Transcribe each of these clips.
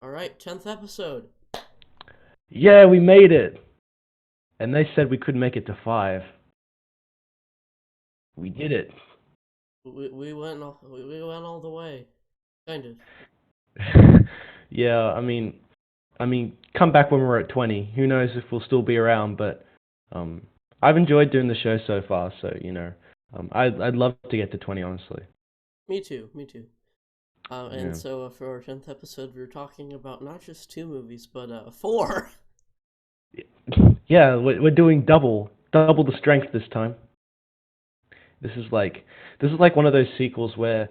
Alright, 10th episode. Yeah, we made it. And they said we couldn't make it to five. We did it. We went all the way. Kind of. Yeah, I mean, come back when we're at 20. Who knows if we'll still be around? But um, I've enjoyed doing the show so far. So I'd love to get to 20, honestly. Me too, me too. And Yeah, so for our 10th episode, we were talking about not just two movies, but four. yeah, we're doing double the strength this time. This is like this is like one of those sequels where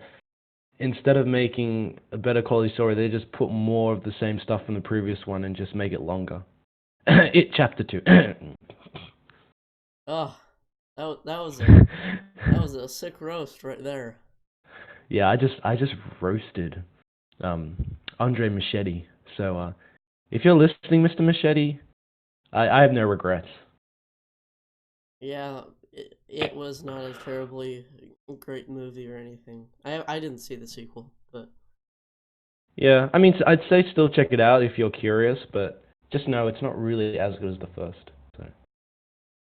instead of making a better quality story, they just put more of the same stuff from the previous one and just make it longer. It chapter two. Oh, that was a sick roast right there. Yeah, I just roasted Andre Machete. So if you're listening, Mr. Machete, I have no regrets. Yeah, it was not a terribly great movie or anything. I didn't see the sequel, but Yeah, I mean I'd say still check it out if you're curious, but just know it's not really as good as the first. So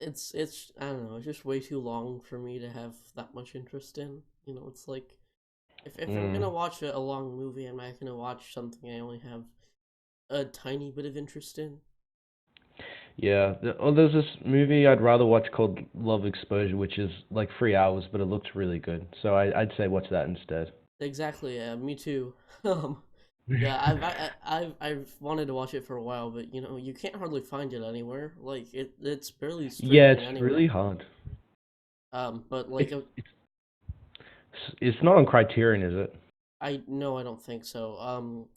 it's I don't know, it's just way too long for me to have that much interest in. It's like if I'm mm, gonna watch a long movie, I'm not gonna watch something I only have a tiny bit of interest in. yeah, there's this movie I'd rather watch called Love Exposure, which is like 3 hours, but it looks really good. So I'd say watch that instead. Exactly, yeah, me too. Um, yeah, I've wanted to watch it for a while, but you can't hardly find it anywhere. Like it's barely Yeah, streaming it's really anywhere. hard. But like It, it's not on Criterion, is it? I no, I don't think so.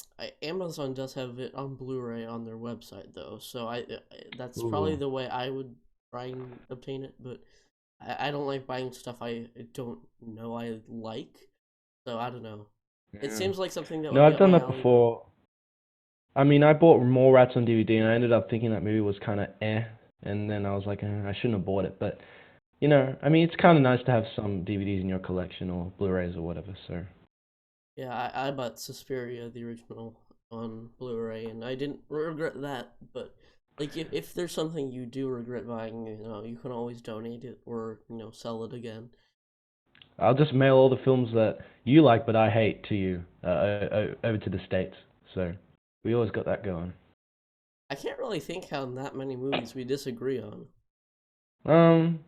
Amazon does have it on Blu-ray on their website though, so that's probably Ooh. the way I would try and obtain it. But I don't like buying stuff I don't know I like, so I don't know. It Yeah. seems like something that would No, be I've up done my that alley, but before. I mean, I bought more Rats on DVD, and I ended up thinking that movie was kind of and then I was like, I shouldn't have bought it. But I mean, it's kind of nice to have some DVDs in your collection or Blu-rays or whatever. So yeah, I bought Suspiria the original on Blu-ray, and I didn't regret that. But like, if there's something you do regret buying, you can always donate it or sell it again. I'll just mail all the films that you like but I hate to you over to the States. So we always got that going. I can't really think how that many movies we disagree on. Um,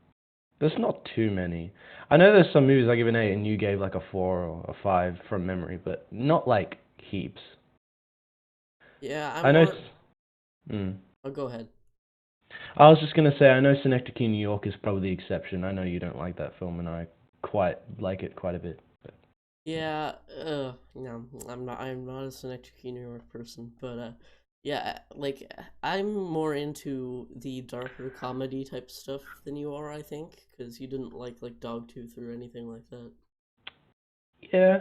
there's not too many. I know there's some movies I give an 8 and you gave like a 4 or a 5 from memory, but not like heaps. Yeah, I'm I know. more. Mm. Oh, go ahead. I was just gonna say I know Synecdoche, New York is probably the exception. I know you don't like that film, and I quite like it quite a bit. But Yeah, no, I'm not a Synecdoche, New York person, but yeah, like I'm more into the darker comedy type stuff than you are, I think, because you didn't like Dogtooth or anything like that. yeah,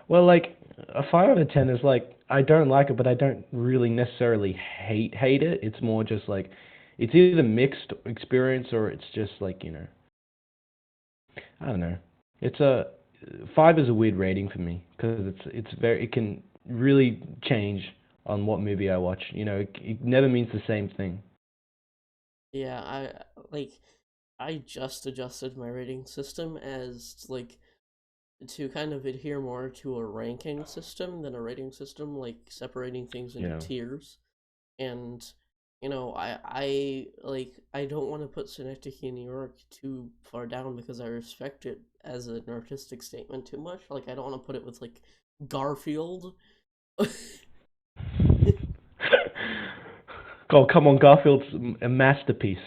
well, like a 5 out of 10 is like I don't like it, but I don't really necessarily hate it. It's more just like it's either mixed experience or it's just like I don't know. It's a 5 is a weird rating for me because it can really change on what movie I watch. It never means the same thing. Yeah, I just adjusted my rating system as like to kind of adhere more to a ranking system than a rating system, like separating things into Yeah. tiers. And I don't want to put Synecdoche in New York too far down because I respect it as an artistic statement too much. Like I don't want to put it with like Garfield. Oh, come on, Garfield's a masterpiece.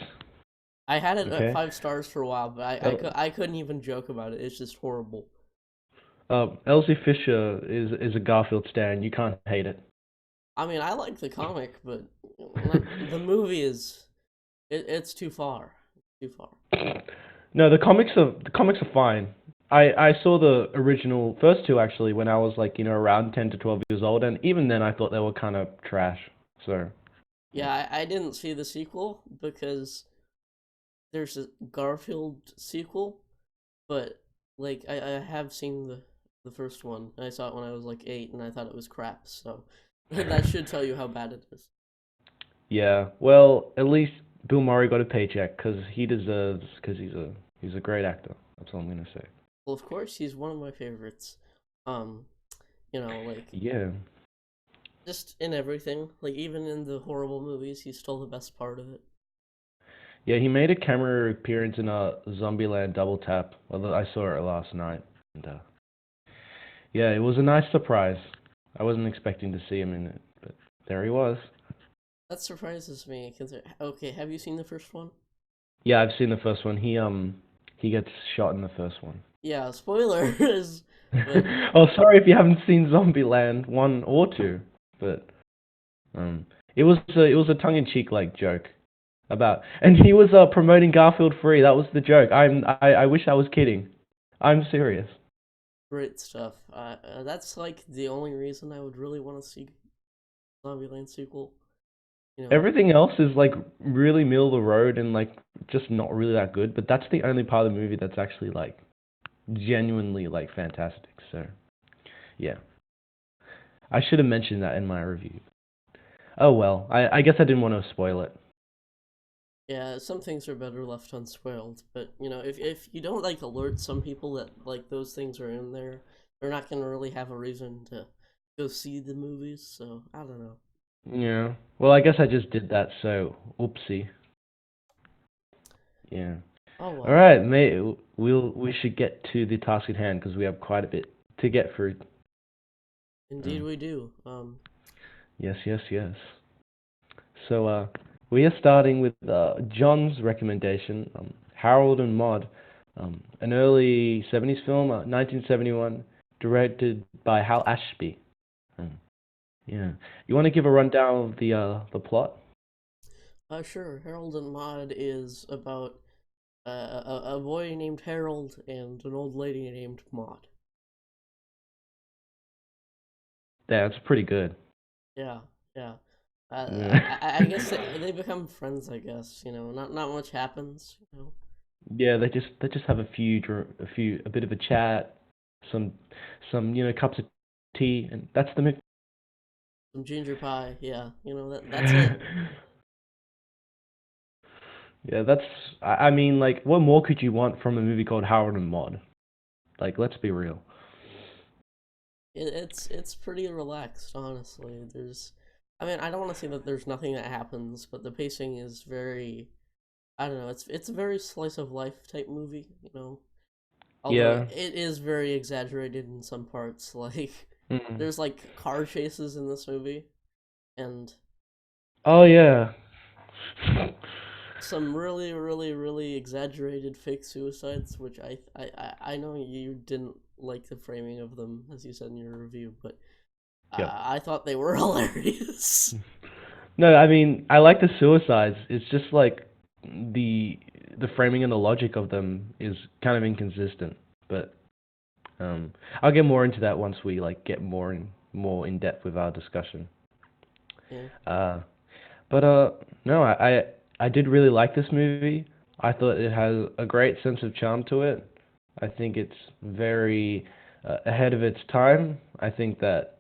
I had it at Okay. 5 stars for a while, but El- I couldn't even joke about it. It's just horrible. Elsie Fisher is a Garfield stan. You can't hate it. I mean, I like the comic, but not, the movie it's too far. Too far. No, the comics are fine. I saw the original first two actually when I was like around 10 to 12 years old, and even then I thought they were kind of trash. So yeah. Yeah, I didn't see the sequel because there's a Garfield sequel, but like I have seen the first one. I saw it when I was like 8, and I thought it was crap. So That should tell you how bad it is. Yeah. Well, at least Bill Murray got a paycheck because he deserves because he's a great actor. That's all I'm gonna say. Well, of course, he's one of my favorites. Um, like Yeah. just in everything, like even in the horrible movies, he's still the best part of it. Yeah, he made a camera appearance in a Zombieland Double Tap. Well, I saw it last night, and yeah, it was a nice surprise. I wasn't expecting to see him in it, but there he was. That surprises me. Okay, have you seen the first one? Yeah, I've seen the first one. He gets shot in the first one. Yeah, spoilers, but Oh, sorry if you haven't seen Zombieland 1 or 2, but um, it was a tongue-in-cheek like joke about, and he was promoting Garfield Free. That was the joke. I wish I was kidding. I'm serious. great stuff. That's like the only reason I would really want to see Zombieland sequel. You know, Everything else is like really middle of the road and like just not really that good, but that's the only part of the movie that's actually like genuinely like fantastic. So, yeah. I should have mentioned that in my review. Oh well, I guess I didn't want to spoil it. yeah, some things are better left unspoiled. But if you don't like alert some people that like those things are in there, they're not gonna really have a reason to go see the movies. So I don't know. Yeah. Well, I guess I just did that, so oopsie. Yeah. Oh All well. right, mate. We should get to the task at hand because we have quite a bit to get through. Indeed, Um, we do. yes, yes, yes. So we are starting with John's recommendation, Harold and Maude, an early '70s film, 1971, directed by Hal Ashby. Um, yeah. You want to give a rundown of the plot? Sure. Harold and Maude is about a boy named Harold and an old lady named Maude. Yeah, it's pretty good. Yeah, yeah. Yeah. I guess they become friends. I guess not much happens. Yeah, they just have a bit of a chat, some cups of tea, and that's the movie. Some ginger pie. Yeah, that's it. Yeah, I mean, like, what more could you want from a movie called Harold and Maude? Like, let's be real. It's pretty relaxed, honestly. I mean, I don't want to say that there's nothing that happens, but the pacing is very. I don't know. It's a very slice of life type movie. Although Yeah. it is very exaggerated in some parts. Like Mm. there's like car chases in this movie, and Oh yeah. some really, really, really exaggerated fake suicides, which I know you didn't like the framing of them, as you said in your review, but Yep. I thought they were hilarious. No, I mean, I like the suicides. It's just like the the framing and the logic of them is kind of inconsistent. But I'll get more into that once we like get more in depth with our discussion. Yeah, Uh, but no, I did really like this movie. I thought it has a great sense of charm to it. I think it's very ahead of its time. I think that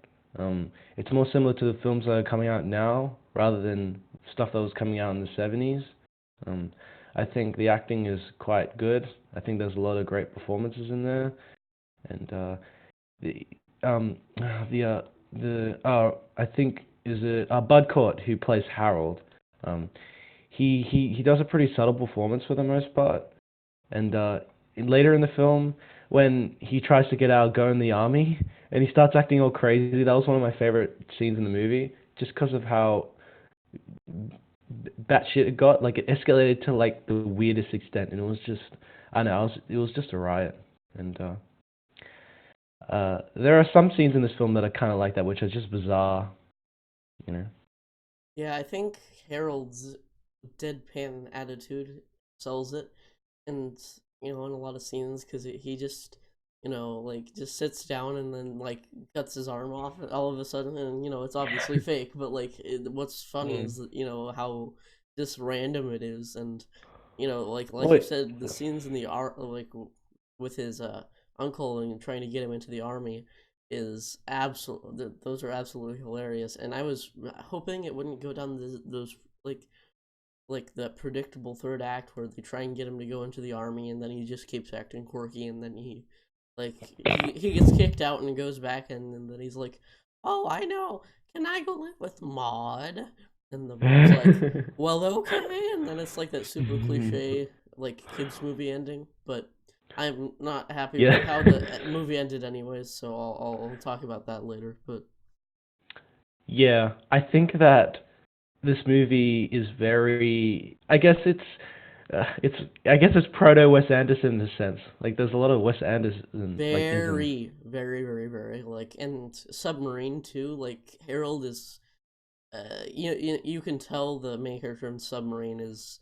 it's more similar to the films that are coming out now rather than stuff that was coming out in the '70s. Um, I think the acting is quite good. I think there's a lot of great performances in there, and the um the I think is it Bud Cort who plays Harold. Um, he does a pretty subtle performance for the most part, and later in the film when he tries to get out go in the army and he starts acting all crazy, that was one of my favorite scenes in the movie, just because of how that shit it got. Like it escalated to like the weirdest extent, and it was just I don't know, it was just a riot, and there are some scenes in this film that are kind of like that, which are just bizarre, you know. yeah. I think Harold's deadpan attitude sells it, and in a lot of scenes, because he just like just sits down and then like cuts his arm off all of a sudden, and it's obviously fake, but like what's funny Mm. is that, how just random it is, and like you Wait, said, the scenes in the art, like with his uncle and trying to get him into the army. is absolute. Those are absolutely hilarious, and I was hoping it wouldn't go down those like the predictable third act where they try and get him to go into the army, and then he just keeps acting quirky, and then he gets kicked out and goes back, and then he's like, "Oh, I know. Can I go live with Maud?" And the mom's like, "Well, okay." And then it's like that super cliche like kids movie ending, but I'm not happy with Yeah. how the movie ended anyways, so I'll talk about that later. But Yeah, I think that this movie is very. It's. I guess it's proto Wes Anderson in a sense. Like, there's a lot of Wes Anderson like things in this. very, very, very, very like, and Submarine too. Like Harold is, you can tell the main character in Submarine is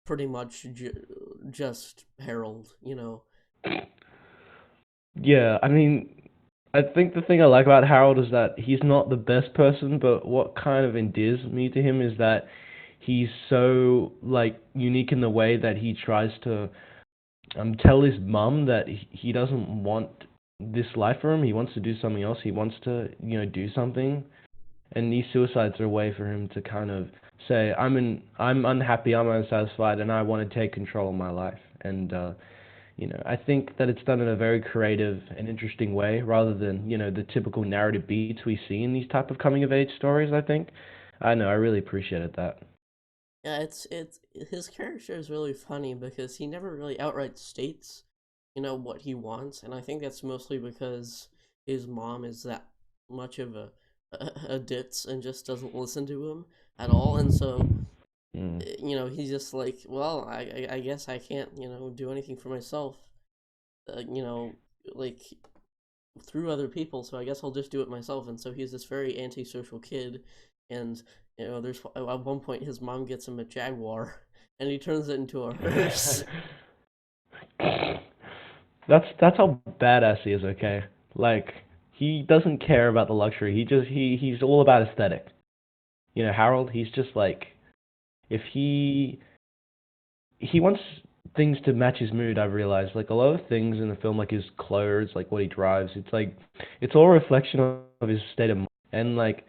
pretty much just Harold. Yeah, I mean, I think the thing I like about Harold is that he's not the best person, but what kind of endears me to him is that he's so like unique in the way that he tries to tell his mum that he doesn't want this life for him. He wants to do something else. He wants to, do something. And these suicides are a way for him to kind of say, I'm unhappy, I'm unsatisfied, and I want to take control of my life. And I think that it's done in a very creative and interesting way, rather than the typical narrative beats we see in these type of coming of age stories. I think, I know, I really appreciated that. Yeah, it's his character is really funny because he never really outright states, what he wants, and I think that's mostly because his mom is that much of a ditz and just doesn't listen to him at all, and so Mm. he's just like, well, I guess I can't, do anything for myself, uh, you know, like through other people, so I guess I'll just do it myself. And so he's this very antisocial kid, and there's at one point his mom gets him a Jaguar, and he turns it into a hearse. That's how badass he is. Okay, like he doesn't care about the luxury. He's all about aesthetic. Harold. He's just like, if he wants things to match his mood. I've realized, like, a lot of things in the film, like his clothes, like what he drives. It's like it's all a reflection of his state of mind. And like,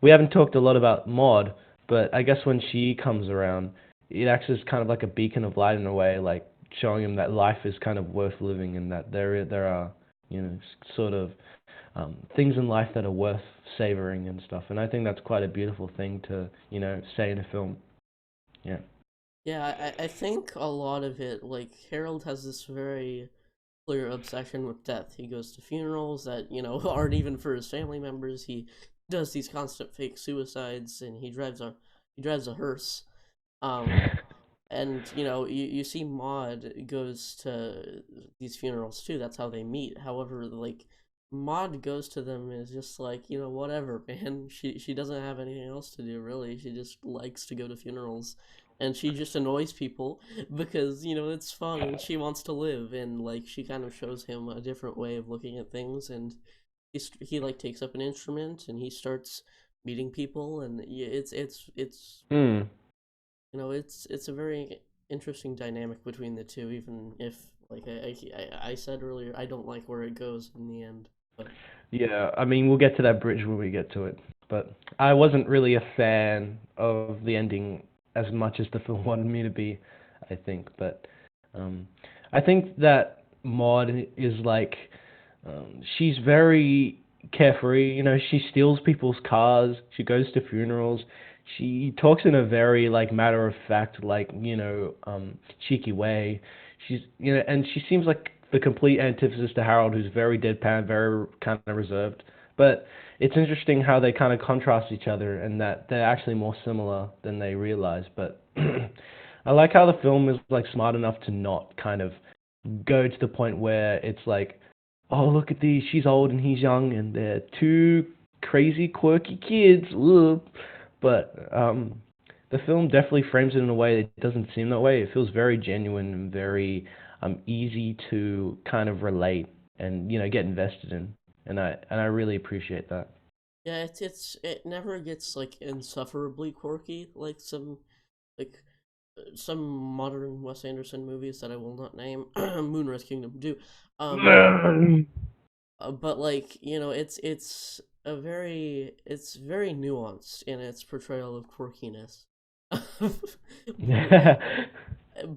we haven't talked a lot about Maud, but I guess when she comes around, it acts as kind of like a beacon of light in a way, like showing him that life is kind of worth living, and that there are sort of things in life that are worth savoring and stuff. And I think that's quite a beautiful thing to say in a film. Yeah. Yeah, I think a lot of it, like Harold has this very clear obsession with death. He goes to funerals that aren't even for his family members. He does these constant fake suicides, and he drives a hearse. Um, and you see Maud goes to these funerals too. That's how they meet. However, like Maud goes to them and is just like, whatever, man. She doesn't have anything else to do really. She just likes to go to funerals, and she just annoys people because it's fun and she wants to live, and like she kind of shows him a different way of looking at things, and he like takes up an instrument and he starts meeting people, and yeah, it's Hmm. it's a very interesting dynamic between the two, even if, like I said earlier, I don't like where it goes in the end. But Yeah, I mean, we'll get to that bridge when we get to it. But I wasn't really a fan of the ending as much as the film wanted me to be, I think. But um, I think that Maud is like, she's very carefree. She steals people's cars. She goes to funerals. She talks in a very like matter of fact, like cheeky way. And she seems like the complete antithesis to Harold, who's very deadpan, very kind of reserved. But it's interesting how they kind of contrast each other, and that they're actually more similar than they realize. But I like how the film is like smart enough to not kind of go to the point where it's like, oh, look at these, she's old and he's young, and they're two crazy, quirky kids. Ugh. But the film definitely frames it in a way that doesn't seem that way. It feels very genuine and very easy to kind of relate and get invested in, and I really appreciate that. yeah, it never gets like insufferably quirky like some modern Wes Anderson movies that I will not name, Moonrise Kingdom do. Um, but like it's very nuanced in its portrayal of quirkiness.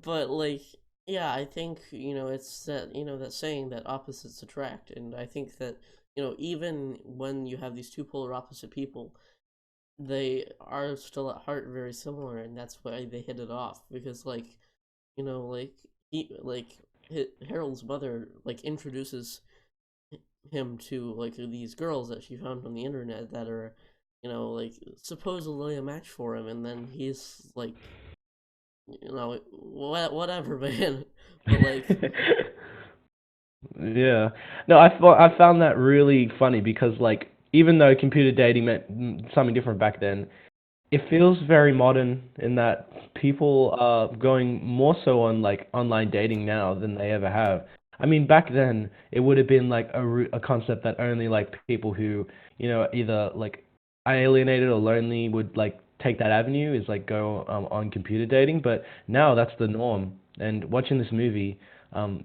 But like yeah, I think it's that that saying that opposites attract, and I think that even when you have these two polar opposite people, they are still at heart very similar, and that's why they hit it off. Because like like Harold's mother like introduces him to like these girls that she found on the internet that are like supposedly a match for him, and then he's like whatever, man. But like Yeah. No, I found that really funny because like even though computer dating meant something different back then, it feels very modern in that people are going more so on like online dating now than they ever have. I mean, back then it would have been like a concept that only like people who, either like alienated or lonely would like take that avenue is like go on computer dating, but now that's the norm. And watching this movie,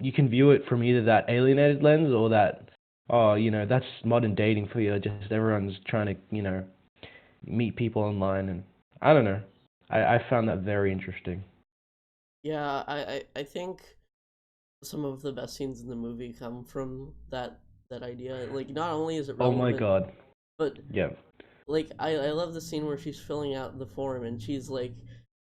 you can view it from either that alienated lens or that, oh, that's modern dating for you. Just everyone's trying to, meet people online, and I don't know. I found that very interesting. yeah, I think some of the best scenes in the movie come from that idea. Like not only is it Oh my relevant, God. but Yeah. like I love the scene where she's filling out the form and she's like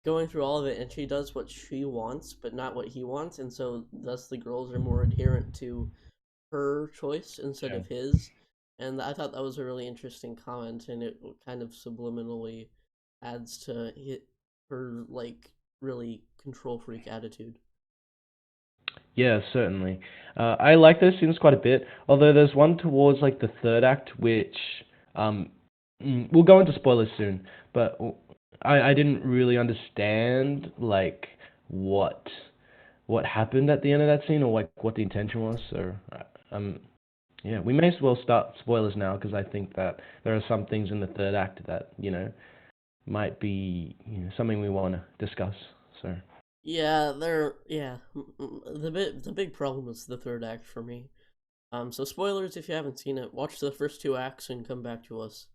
going through all of it, and she does what she wants but not what he wants, and so thus the girls are more adherent to her choice instead Yeah. of his. And I thought that was a really interesting comment, and it kind of subliminally adds to her like really control freak attitude. Yeah, certainly. I like those scenes quite a bit. Although there's one towards like the third act, which um, we'll go into spoilers soon. But I didn't really understand like what what happened at the end of that scene or like what the intention was. So um, yeah, we may as well start spoilers now because I think that there are some things in the third act that might be something we want to discuss. So Yeah, the big problem is the third act for me. So spoilers if you haven't seen it, watch the first two acts and come back to us.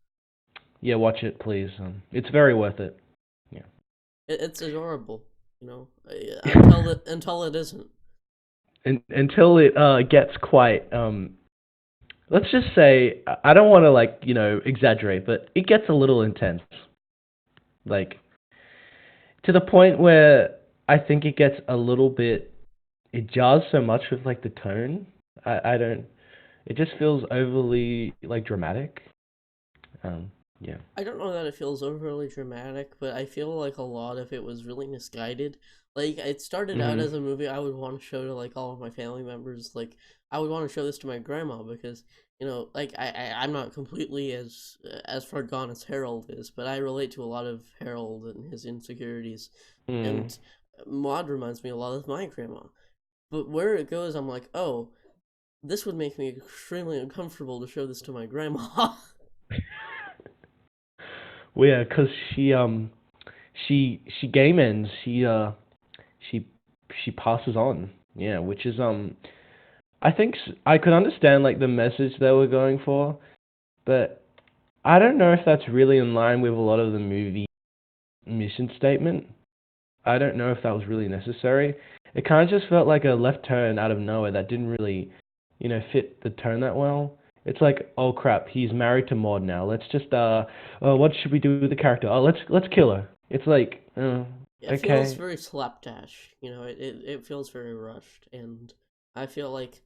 yeah, watch it please. It's very worth it. Yeah. It's adorable, And, until it isn't. until it gets quite let's just say I don't want to like exaggerate, but it gets a little intense, like to the point where I think it gets a little bit it jars so much with like the tone. I don't. It just feels overly like dramatic. Yeah. I don't know that it feels overly dramatic, but I feel like a lot of it was really misguided. Like it started out Mhm. as a movie I would want to show to like all of my family members. Like I would want to show this to my grandma because like I'm not completely as far gone as Harold is, but I relate to a lot of Harold and his insecurities, Mhm. and Maud reminds me a lot of my grandma. But where it goes, I'm like, oh, this would make me extremely uncomfortable to show this to my grandma. Well, yeah, cause she game ends. She she passes on. Yeah, which is I think I could understand like the message they were going for, but I don't know if that's really in line with a lot of the movie mission statement. I don't know if that was really necessary. It kind of just felt like a left turn out of nowhere that didn't really, fit the tone that well. It's like, oh crap, he's married to Maud now. Let's just what should we do with the character? Oh, let's kill her. It's like, It feels okay, very slapdash. It feels very rushed, and I feel like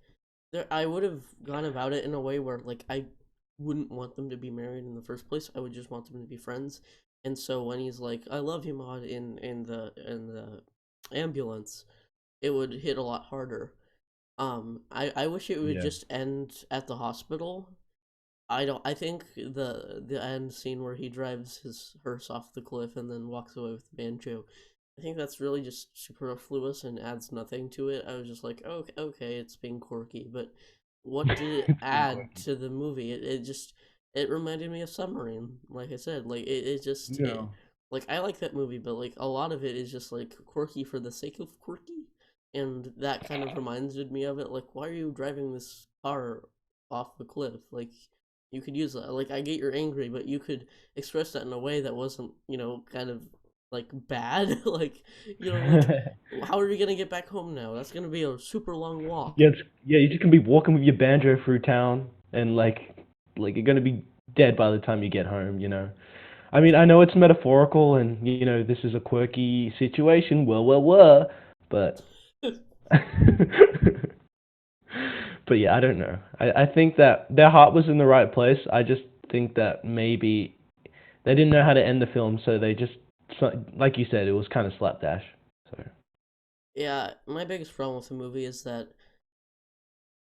I would have gone about it in a way where like I wouldn't want them to be married in the first place. I would just want them to be friends. And so when he's like, "I love you, Maud," in the ambulance, it would hit a lot harder. I wish it would yeah, just end at the hospital. I don't. I think the end scene where he drives his hearse off the cliff and then walks away with the banjo. I think that's really just superfluous and adds nothing to it. I was just like, okay, it's being quirky, but what did it it's been add quirky. to the movie? It just it reminded me of Submarine. Like I said, like it just Yeah. like I like that movie, but like a lot of it is just like quirky for the sake of quirky, and that kind of reminded me of it. Like, why are you driving this car off a cliff. Like you could use that. Like I get you're angry, but you could express that in a way that wasn't, kind of like bad. Like, like how are you gonna get back home now? That's gonna be a super long walk. Yeah, you just can be walking with your banjo through town, and like you're gonna be dead by the time you get home, you know. I mean, I know it's metaphorical, and this is a quirky situation. But but yeah, I don't know. I think that their heart was in the right place. I just think that maybe they didn't know how to end the film, so they just, like you said, it was kind of slapdash. So Yeah, my biggest problem with the movie is that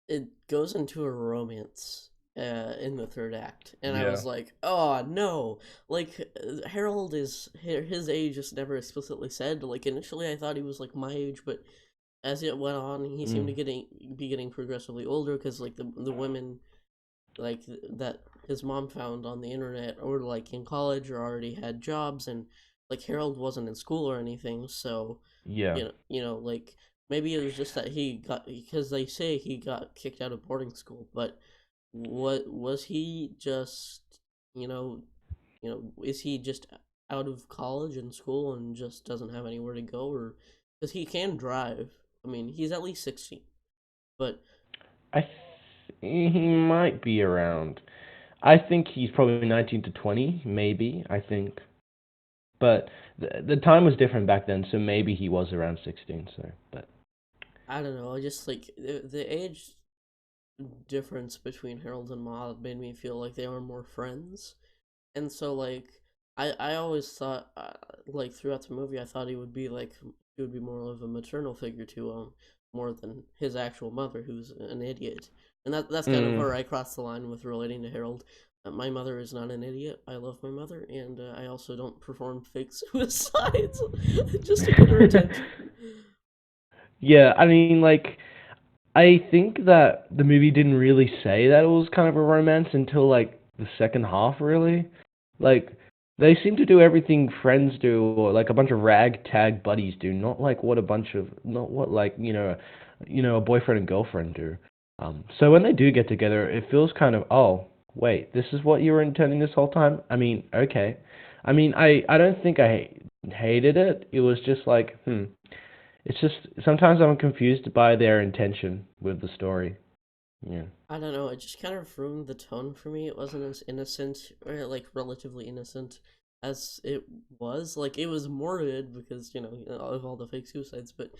it goes into a romance in the third act, and I yeah. was like, oh no, like Harold is his age is never explicitly said. Like initially, I thought he was like my age, but as it went on, he seemed to Mm, getting progressively older because like the women like that his mom found on the internet or like in college or already had jobs, and like Harold wasn't in school or anything, so yeah. like maybe it was just that he got because they say he got kicked out of boarding school, but what was he just you know is he just out of college and school and just doesn't have anywhere to go, or because he can drive. I mean, he's at least 16, but He might be around. I think he's probably 19 to 20, maybe, I think. But the time was different back then, so maybe he was around 16, so but I don't know. I just like the age difference between Harold and Maude made me feel like they were more friends. And so like I always thought like throughout the movie I thought he would be more of a maternal figure to more than his actual mother, who's an idiot. And that's kind of where mm, I crossed the line with relating to Harold. My mother is not an idiot. I love my mother, and I also don't perform fake suicides just to get her attention. yeah, I mean, like, I think that the movie didn't really say that it was kind of a romance until like the second half, really. Like, they seem to do everything friends do, or like a bunch of ragtag buddies do, not what like a boyfriend and girlfriend do. So when they do get together, it feels kind of, oh, wait, this is what you were intending this whole time. I mean, okay. I mean, I don't think I hated it. It was just like, it's just sometimes I'm confused by their intention with the story. Yeah. I don't know, it just kind of ruined the tone for me. It wasn't as innocent, or like relatively innocent, as it was. Like, it was morbid because, of all the fake suicides, but,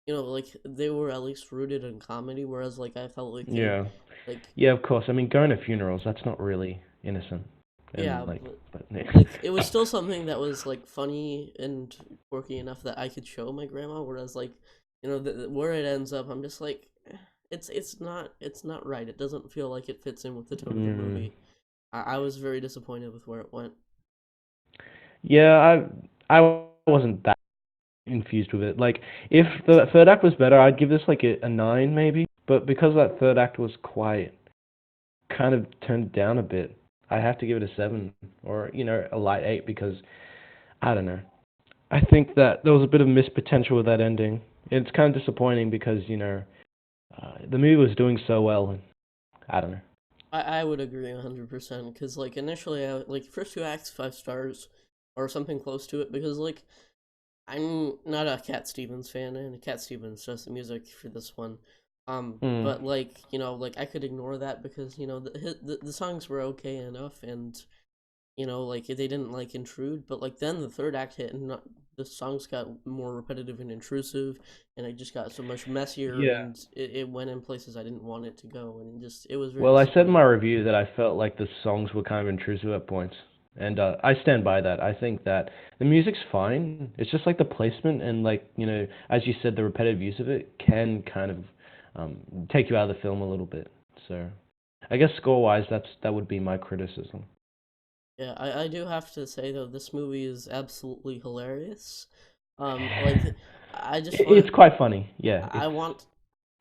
like, they were at least rooted in comedy, whereas, like, I felt like Yeah. like, Yeah, of course. I mean, going to funerals, that's not really innocent. yeah, And like, but like, it was still something that was, like, funny and quirky enough that I could show my grandma, whereas, like, where it ends up, I'm just like, it's not right. It doesn't feel like it fits in with the tone of the mm, movie. I was very disappointed with where it went. yeah, I wasn't that infused with it. Like, if the third act was better, I'd give this like a nine maybe. But because that third act was quite kind of toned down a bit, I have to give it a seven or a light eight because I don't know. I think that there was a bit of missed potential with that ending. It's kind of disappointing because the movie was doing so well, and I don't know. I would agree 100% because like initially I like first two acts 5 stars or something close to it because like I'm not a Cat Stevens fan and Cat Stevens does the music for this one. Mm, But like like I could ignore that because the songs were okay enough, and like they didn't like intrude, but like then the third act hit and the songs got more repetitive and intrusive, and it just got so much messier, yeah. and it went in places I didn't want it to go, and just it was very Well, I said in disappointing. my review that I felt like the songs were kind of intrusive at points, and I stand by that. I think that the music's fine. It's just like the placement and like as you said, the repetitive use of it can kind of take you out of the film a little bit. So I guess score-wise, that would be my criticism. Yeah, I do have to say though, this movie is absolutely hilarious. Like I just want It's quite funny. Yeah, I want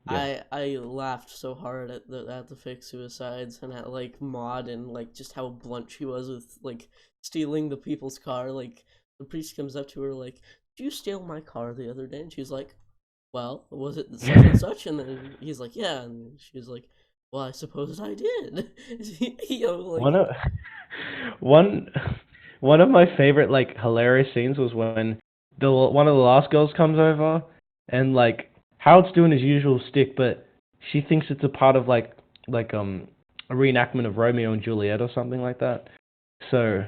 yeah. I laughed so hard at the fake suicides and at like Maud and like just how blunt she was with like stealing the people's car. Like the priest comes up to her like, "Did you steal my car the other day?" And she's like, "Well, was it such and such?" And then he's like, "Yeah." And she's like, well, I suppose I did. You know, One like, of one one of my favorite like hilarious scenes was when the one of the last girls comes over and like Harold's doing his usual stick, but she thinks it's a part of like a reenactment of Romeo and Juliet or something like that. So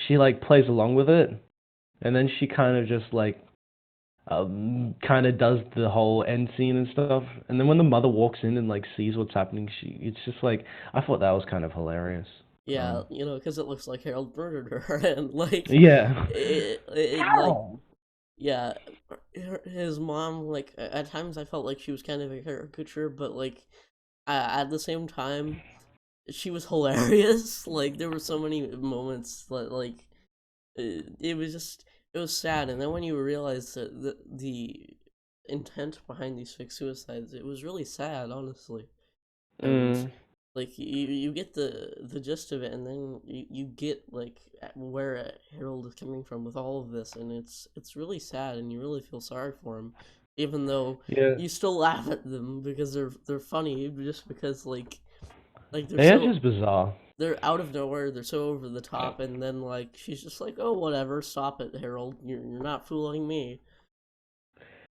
she like plays along with it, and then she kind of just like kind of does the whole end scene and stuff. And then when the mother walks in and like sees what's happening, it's just like I thought that was kind of hilarious. yeah, Um, you know, because it looks like Harold murdered her, and like, yeah. like, Harold. yeah, his mom, like, at times I felt like she was kind of a caricature, but like, at the same time, she was hilarious. Like, there were so many moments that, like, it was just, it was sad. And then when you realize that the intent behind these fake suicides, it was really sad, honestly. And Mm, like you get the gist of it, and then you get like where Harold is coming from with all of this, and it's really sad, and you really feel sorry for him, even though yeah. you still laugh at them because they're funny, just because like They are just bizarre. they're out of nowhere, they're so over the top, and then like she's just like, oh, whatever, stop it, Harold, you're not fooling me.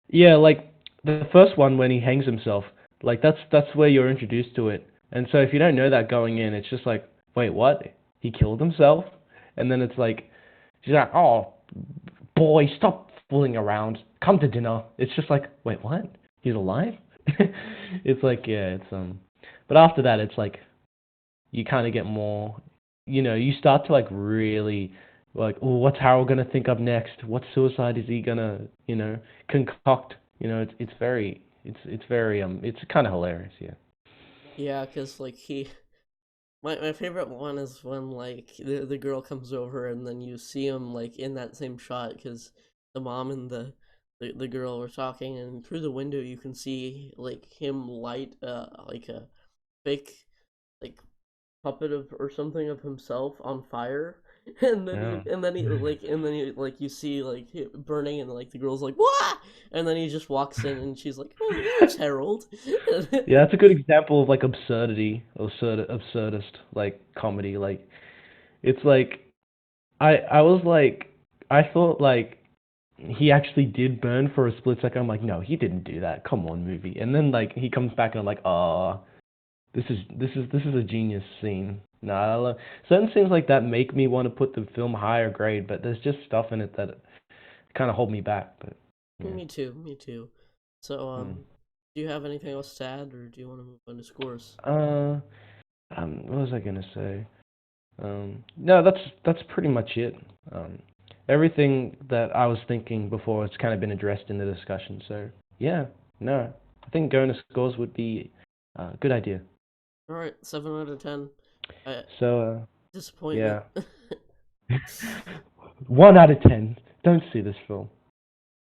Yeah, like the first one when he hangs himself, like that's where you're introduced to it. And so if you don't know that going in, it's just like, wait, what? He killed himself? And then it's like she's like, "Oh, boy, stop fooling around. Come to dinner." It's just like, "Wait, what? He's alive?" It's like, yeah, it's. But after that, it's like you kind of get more, you start to like really like, oh, what's Harold gonna think of next? What suicide is he gonna, concoct? It's very, it's very, it's kind of hilarious, yeah. Yeah, because like my favorite one is when like the girl comes over, and then you see him like in that same shot, because the mom and the girl were talking, and through the window you can see like him light like a fake like puppet of or something of himself on fire. Yeah. And then he like you see like it burning, and like the girl's like what, and then he just walks in, and she's like, oh, there's Harold. Yeah, that's a good example of like absurdity, absurdist like comedy. Like it's like I was like I thought like he actually did burn for a split second. I'm like, no, he didn't do that. Come on, movie. And then like he comes back and I'm like, ah, this is a genius scene. No, I love certain scenes like that make me want to put the film higher grade, but there's just stuff in it that kind of hold me back. But yeah. Me too, me too. So, Hmm. do you have anything else to add, or do you want to move on to scores? Uh, what was I gonna say? No, that's pretty much it. Um, Everything that I was thinking before has kind of been addressed in the discussion. So yeah, no, I think going to scores would be a good idea. All right, 7 out of 10. So Disappointment. yeah, 1 out of 10. Don't see this film.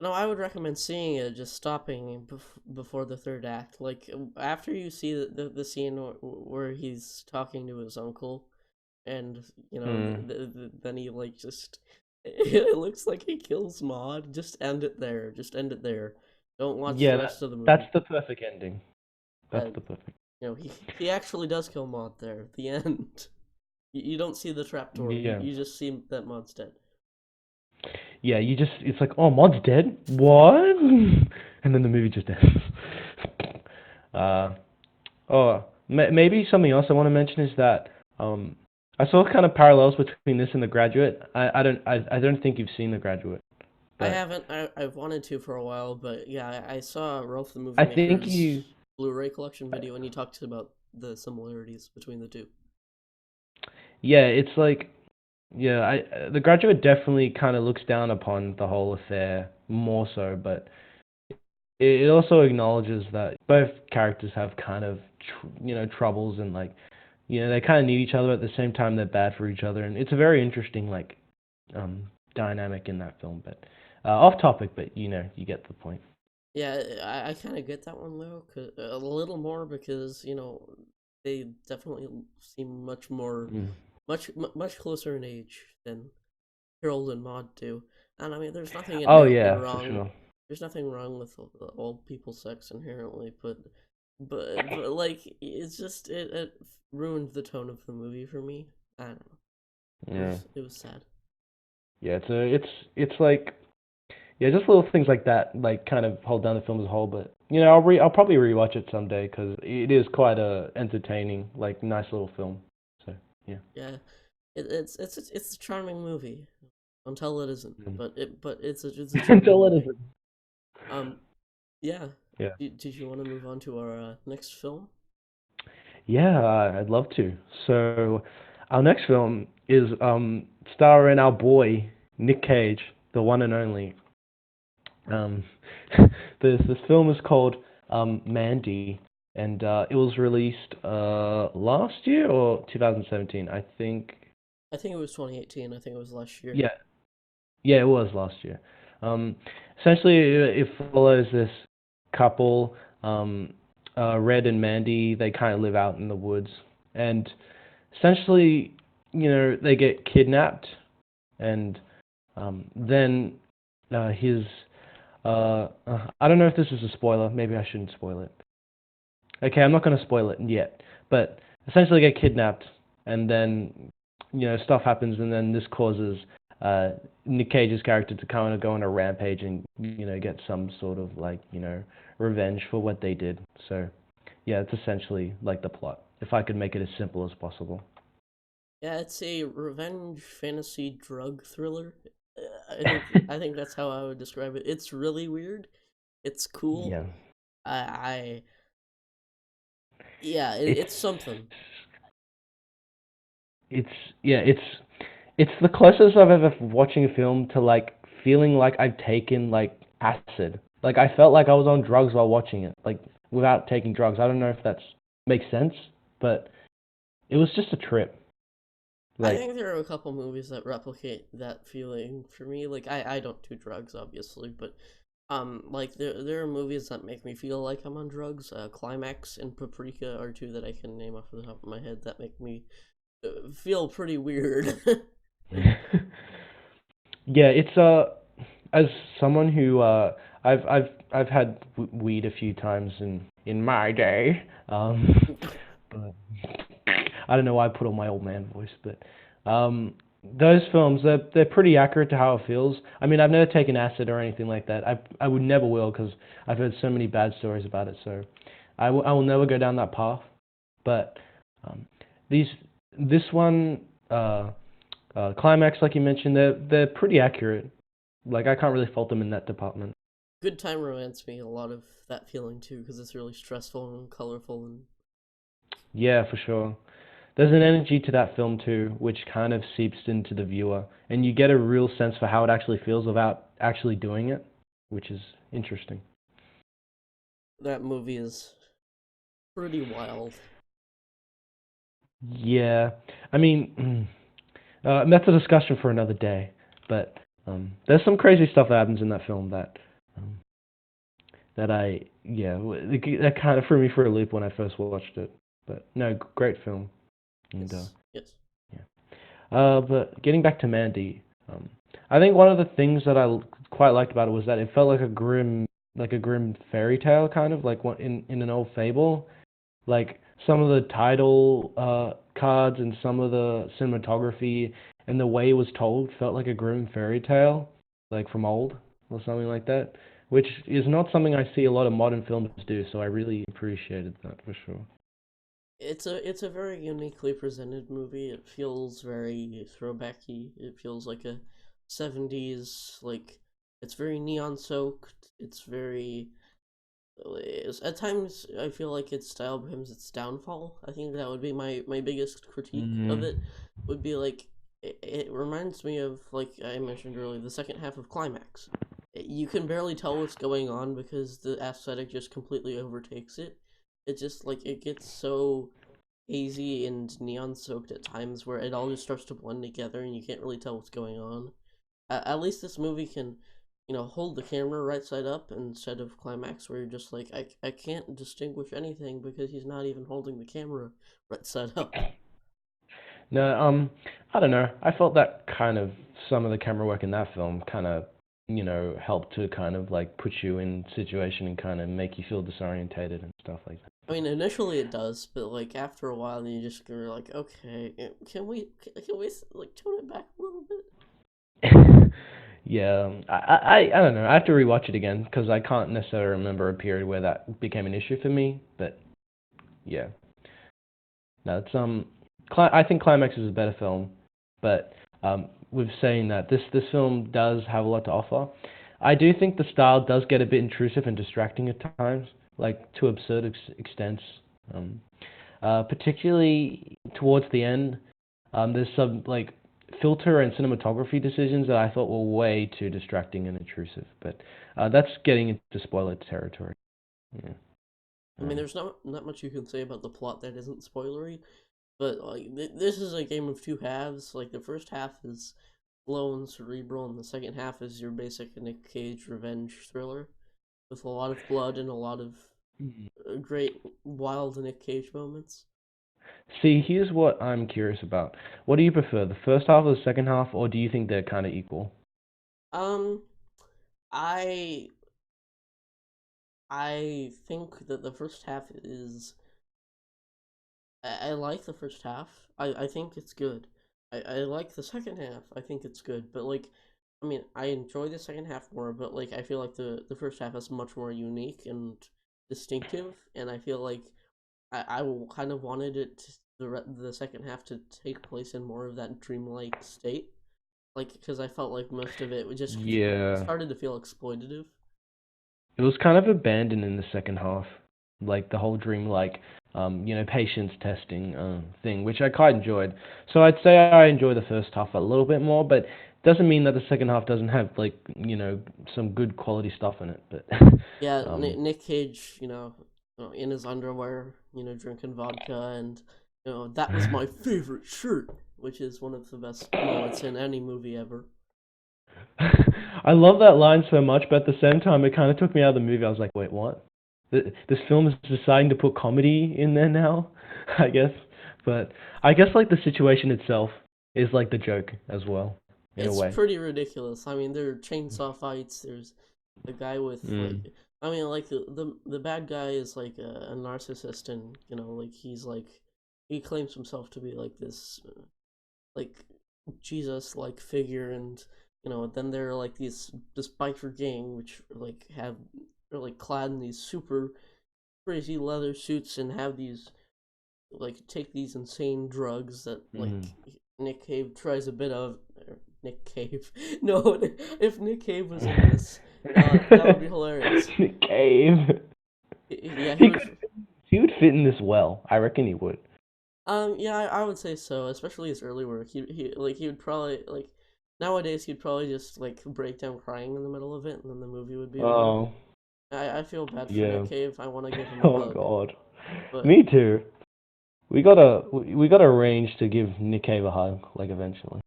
No, I would recommend seeing it, just stopping before the third act. Like after you see the scene where he's talking to his uncle, and you know, Hmm. then he like just it looks like he kills Maud. Just end it there. Just end it there. Don't watch the Yeah, rest of the that's movie. the perfect ending. That's Uh, the perfect. you know, he actually does kill Maud there at the end. You don't see the trapdoor. Yeah. You just see that Maud's dead. Yeah, it's like, oh, Mod's dead? What? And then the movie just ends. Uh, oh, maybe something else I want to mention is that I saw kind of parallels between this and The Graduate. I don't think you've seen The Graduate, I but haven't. I've wanted to for a while, but yeah, I saw Ralph the Movie I think Maker's you, Blu-ray collection video, and he talked about the similarities between the two. yeah, it's like, yeah, The Graduate definitely kind of looks down upon the whole affair more so, but it also acknowledges that both characters have kind of troubles and like they kind of need each other at the same time they're bad for each other, and it's a very interesting like dynamic in that film. But off topic, but you get the point. Yeah, I kind of get that one though, a little more, because they definitely seem Mm. much closer in age than Harold and Maude do. And I mean, there's nothing Oh inherently yeah, for wrong. sure. There's nothing wrong with all people sex inherently, but but like it's just it ruined the tone of the movie for me. I don't know. Yeah. It was sad. Yeah, it's like yeah, just little things like that, like kind of hold down the film as a whole. But I'll probably rewatch it someday because it is quite a entertaining, like nice little film. So yeah. Yeah, it's a charming movie until it isn't. Mm. But it's a charming Until it movie. isn't. Um, yeah. Yeah. Did you want to move on to our next film? Yeah, I'd love to. So, our next film is starring our boy Nick Cage, the one and only. Um, this film is called Mandy, and it was released last year or 2017, I think. I think it was 2018. I think it was last year. Yeah, yeah, it was last year. Um, Essentially, it follows this couple, Red and Mandy. They kind of live out in the woods, and essentially, they get kidnapped, and then his I don't know if this is a spoiler. Maybe I shouldn't spoil it. Okay, I'm not going to spoil it yet, but essentially they get kidnapped, and then stuff happens, and then this causes uh, Nick Cage's character to kind of go on a rampage and get some sort of like revenge for what they did. So yeah, it's essentially like the plot. If I could make it as simple as possible. Yeah, it's a revenge fantasy drug thriller. I think that's how I would describe it. It's really weird. It's cool. Yeah, I yeah, it's it's something. it's yeah, it's the closest I've ever watching a film to like feeling like I've taken like acid. Like I felt like I was on drugs while watching it, like without taking drugs. I don't know if that's makes sense, but it was just a trip. I Like think there are a couple movies that replicate that feeling for me. Like I don't do drugs obviously, but like there are movies that make me feel like I'm on drugs. Climax and Paprika are two that I can name off the top of my head that make me feel pretty weird. yeah, it's as someone who I've had weed a few times in my day. But I don't know why I put on my old man voice, but those films they're pretty accurate to how it feels. I mean, I've never taken acid or anything like that. I would never will because I've heard so many bad stories about it. So I will never go down that path. But um, these this one climax, like you mentioned, they're pretty accurate. Like I can't really fault them in that department. Good time reminds me a lot of that feeling too, because it's really stressful and colorful and Yeah, for sure. There's an energy to that film too, which kind of seeps into the viewer, and you get a real sense for how it actually feels without actually doing it, which is interesting. that movie is pretty wild. Yeah, I mean, that's a discussion for another day. But there's some crazy stuff that happens in that film um, that that kind of threw me for a loop when I first watched it. But no, great film, and Yes, yes. yeah. But getting back to Mandy, I think one of the things that quite liked about it was that it felt like a grim fairy tale, kind of like what in an old fable. Like some of the title cards and some of the cinematography and the way it was told felt like a grim fairy tale, like from old or something like that, which is not something I see a lot of modern films do. So I really appreciated that for sure. It's a very uniquely presented movie. It feels very throwbacky. It feels like a 70s like it's very neon soaked. It's very at times I feel like its style becomes its downfall. I think that would be my biggest critique of Mm, it would be like it reminds me of like I mentioned earlier the second half of Climax. You can barely tell what's going on because the aesthetic just completely overtakes it. It just like it gets so hazy and neon soaked at times where it all just starts to blend together and you can't really tell what's going on. At least this movie can, hold the camera right side up instead of Climax where you're just like, I can't distinguish anything because he's not even holding the camera right side up. no, I don't know. I felt that kind of some of the camera work in that film kind of. help to kind of like put you in situation and kind of make you feel disorientated and stuff like I mean, initially it does, but like after a while, you just go like, okay, can we like tone it back a little bit? that. Yeah, I don't know. I have to rewatch it again because I can't necessarily remember a period where that became an issue for me. But yeah, no, I think Climax is a better film, but with saying that, this film does have a lot to offer. I do think the style does get a bit intrusive and distracting at times, like to absurd extents. Um, Particularly towards the end, there's some like filter and cinematography decisions that I thought were way too distracting and intrusive. But that's getting into spoiler territory. Yeah. I mean, Um, there's not much you can say about the plot that isn't spoilery, but like this is a game of two halves. Like the first half is slow and cerebral, and the second half is your basic Nick Cage revenge thriller with a lot of blood and a lot of great wild Nick Cage moments. See, here's what I'm curious about. What do you prefer, the first half or the second half, or do you think they're kind of equal? Um, I I think that the first half is I like the first half. I think it's good. I like the second half. I think it's good. But like I mean, I enjoy the second half more, but like I feel like the first half is much more unique and distinctive, and I feel like kind of wanted the second half to take place in more of that dreamlike state. Like because I felt like most of it was just Yeah. started to feel exploitative. It was kind of abandoned in the second half, like the whole dream, like patience testing thing, which I quite enjoyed. So I'd say I enjoy the first half a little bit more, but doesn't mean that the second half doesn't have like some good quality stuff in it. But Yeah, um, Nick Cage, in his underwear, drinking vodka, and that was my favorite shirt, which is one of the best moments in any movie ever. I love that line so much, but at the same time, it kind of took me out of the movie. I was like, wait, what? This film is deciding to put comedy in there now, I guess. But I guess like the situation itself is like the joke as well, in a It's way. pretty ridiculous. I mean, there are chainsaw fights. There's a guy with Mm. I mean, like the bad guy is like a narcissist, and like he claims himself to be like this like Jesus like figure, and then there are like this biker gang which are like clad in these super crazy leather suits and have these like take these insane drugs that Mm. like Nick Cave tries a bit of. Nick Cave. No, if Nick Cave was in this, that would be hilarious. Nick Cave. Yeah, he He would. could he would fit in this well. I reckon he would. Yeah, I would say so, especially his early work. He would probably like nowadays he'd probably just like break down crying in the middle of it, and then the movie would be over. Oh, I feel bad for Nick yeah. Cave. I want to give him a Oh hug, God. but Me too. We gotta arrange to give Nick Cave a hug, like eventually.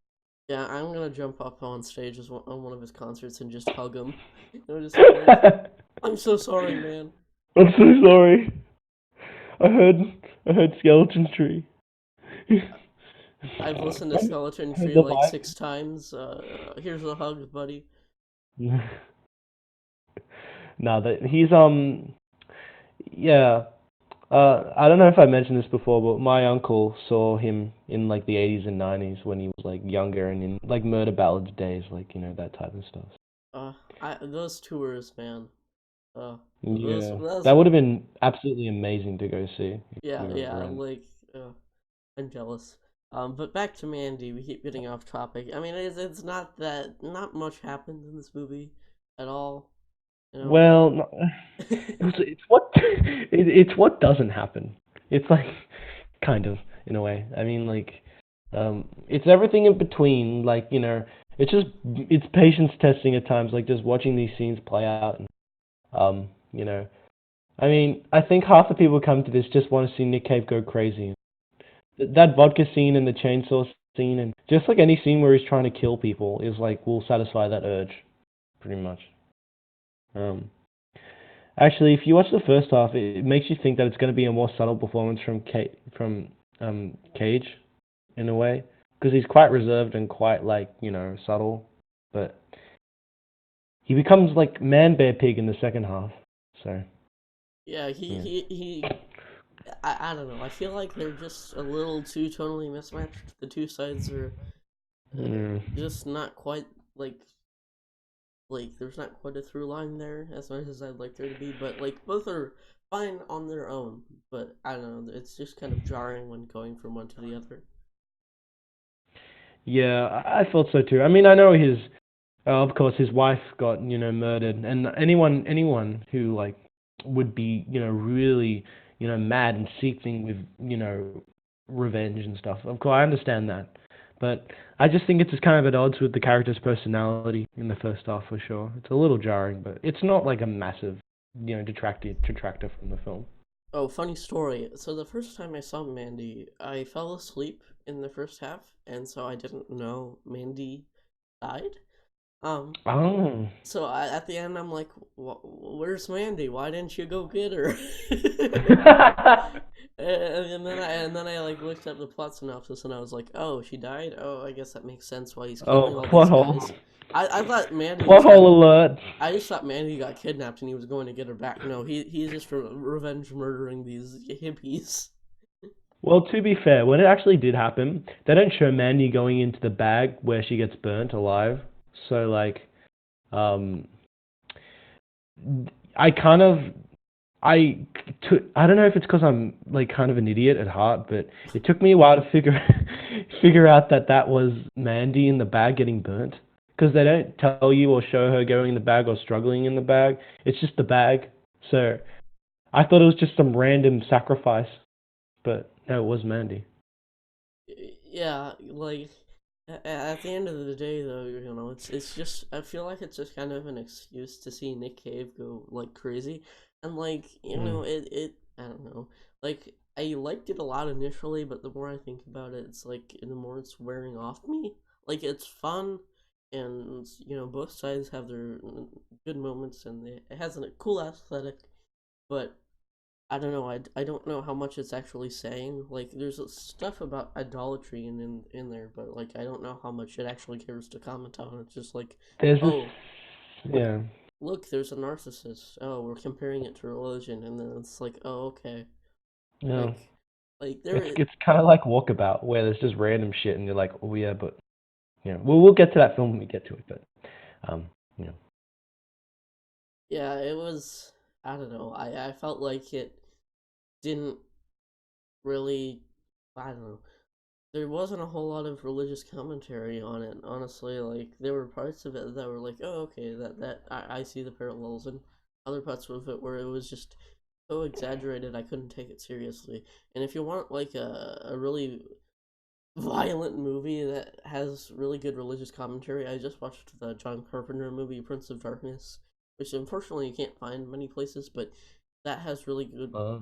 yeah, I'm gonna jump up on stage on one of his concerts and just hug him. Just be like, "I'm so sorry, man. I'm so sorry. I heard I heard Skeleton Tree. I've listened to Skeleton I heard Tree the like vibe. 6 times. Here's a hug, buddy." No, that he's yeah. I don't know if I mentioned this before, but my uncle saw him in like the 80s and 90s when he was like younger and in like Murder Ballads days, like that type of stuff. I those tours, man. Yeah, Those that would are have been absolutely amazing to go see if yeah, we were yeah. around. Like, I'm jealous. But back to Mandy. We keep getting off topic. I mean, it's not much happens in this movie at all. You know. Well, it's what it's what doesn't happen. It's like kind of in a way. I mean, like it's everything in between. Like it's patience testing at times. Like just watching these scenes play out. And, um, you know, I mean, I think half the people who come to this just want to see Nick Cave go crazy. That vodka scene and the chainsaw scene and just like any scene where he's trying to kill people is like will satisfy that urge pretty much. Um, Actually, if you watch the first half, it makes you think that it's going to be a more subtle performance from Cage in a way, because he's quite reserved and quite like subtle. But he becomes like Man Bear Pig in the second half. So Yeah, yeah. I don't know. I feel like they're just a little too tonally mismatched. The two sides are Mm. just not quite like there's not quite a through line there as much as I'd like there to be. But like both are fine on their own. But I don't know. It's just kind of jarring when going from one to the other. Yeah, I felt so too. I mean, I know of course, his wife got, murdered, and anyone who like would be, really, mad and seeking with, revenge and stuff. Of course, I understand that, but I just think it's just kind of at odds with the character's personality in the first half for sure. It's a little jarring, but it's not like a massive, detractor from the film. Oh, funny story. So the first time I saw Mandy, I fell asleep in the first half, and so I didn't know Mandy died. Um, Oh. at the end, I'm like, "Where's Mandy? Why didn't you go get her?" And then I like looked up the plot synopsis, and I was like, "Oh, she died. Oh, I guess that makes sense why he's killing Oh, all plot these hole. guys." I thought Mandy Plot just hole got. alert. I just thought Mandy got kidnapped, and he was going to get her back. No, he's just revenge murdering these hippies. Well, to be fair, when it actually did happen, they don't show Mandy going into the bag where she gets burnt alive. So like, um, I kind of, I don't know if it's because I'm like kind of an idiot at heart, but it took me a while to figure out that that was Mandy in the bag getting burnt. Because they don't tell you or show her going in the bag or struggling in the bag. It's just the bag. So I thought it was just some random sacrifice, but no, it was Mandy. Yeah, like at the end of the day, though, it's just I feel like it's just kind of an excuse to see Nick Cave go like crazy, and like Mm. it I don't know, like I liked it a lot initially, but the more I think about it, it's like the more it's wearing off me. Like it's fun, and both sides have their good moments, and it has a cool aesthetic, but I don't know. I don't know how much it's actually saying. Like, there's stuff about idolatry in there, but like, I don't know how much it actually cares to comment on. It's just like, There's this, oh, look, yeah, look, there's a narcissist. Oh, we're comparing it to religion, and then it's like, oh, okay, no. like, like It's there, it's kind of like Walkabout, where there's just random shit, and you're like, oh yeah, but we'll get to that film when we get to it, but um, you know, yeah, it was. I don't know. I felt like it didn't really. I don't know. There wasn't a whole lot of religious commentary on it, honestly. Like there were parts of it that were like, oh, okay, I see the parallels, and other parts of it where it was just so exaggerated I couldn't take it seriously. And if you want like a really violent movie that has really good religious commentary, I just watched the John Carpenter movie Prince of Darkness, which unfortunately you can't find many places, but that has really good oh,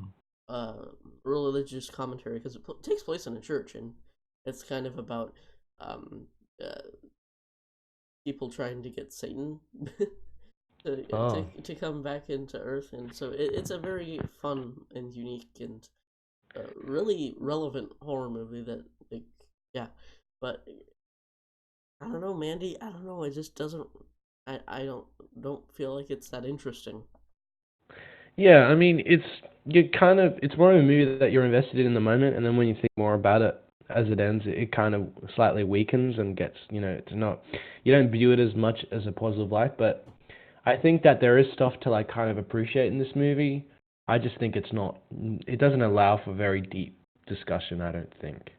uh, religious commentary because takes place in a church, and it's kind of about um, uh, people trying to get Satan oh, to come back into Earth, and so it's a very fun and unique and really relevant horror movie that like yeah, but I don't know, Mandy. I don't know. It just doesn't. I don't feel like it's that interesting. yeah. I mean, it's more of a movie that you're invested in the moment, and then when you think more about it as it ends, it kind of slightly weakens and gets, it's not, you don't view it as much as a positive light, but I think that there is stuff to like kind of appreciate in this movie. I just think it doesn't allow for very deep discussion, I don't think.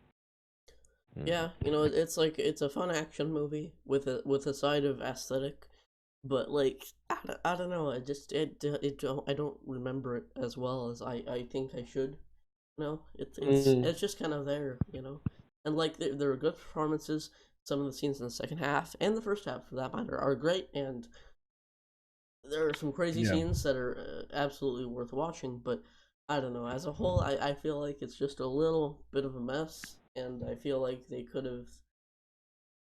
Mm. Yeah, it's like it's a fun action movie with a side of aesthetic, but like I don't know. I don't remember it as well as I think I should. No, Mm. it's just kind of there, and like there are good performances. Some of the scenes in the second half and the first half, for that matter, are great, and there are some crazy Yeah. scenes that are absolutely worth watching. But I don't know. As a whole, I feel like it's just a little bit of a mess, and I feel like they could have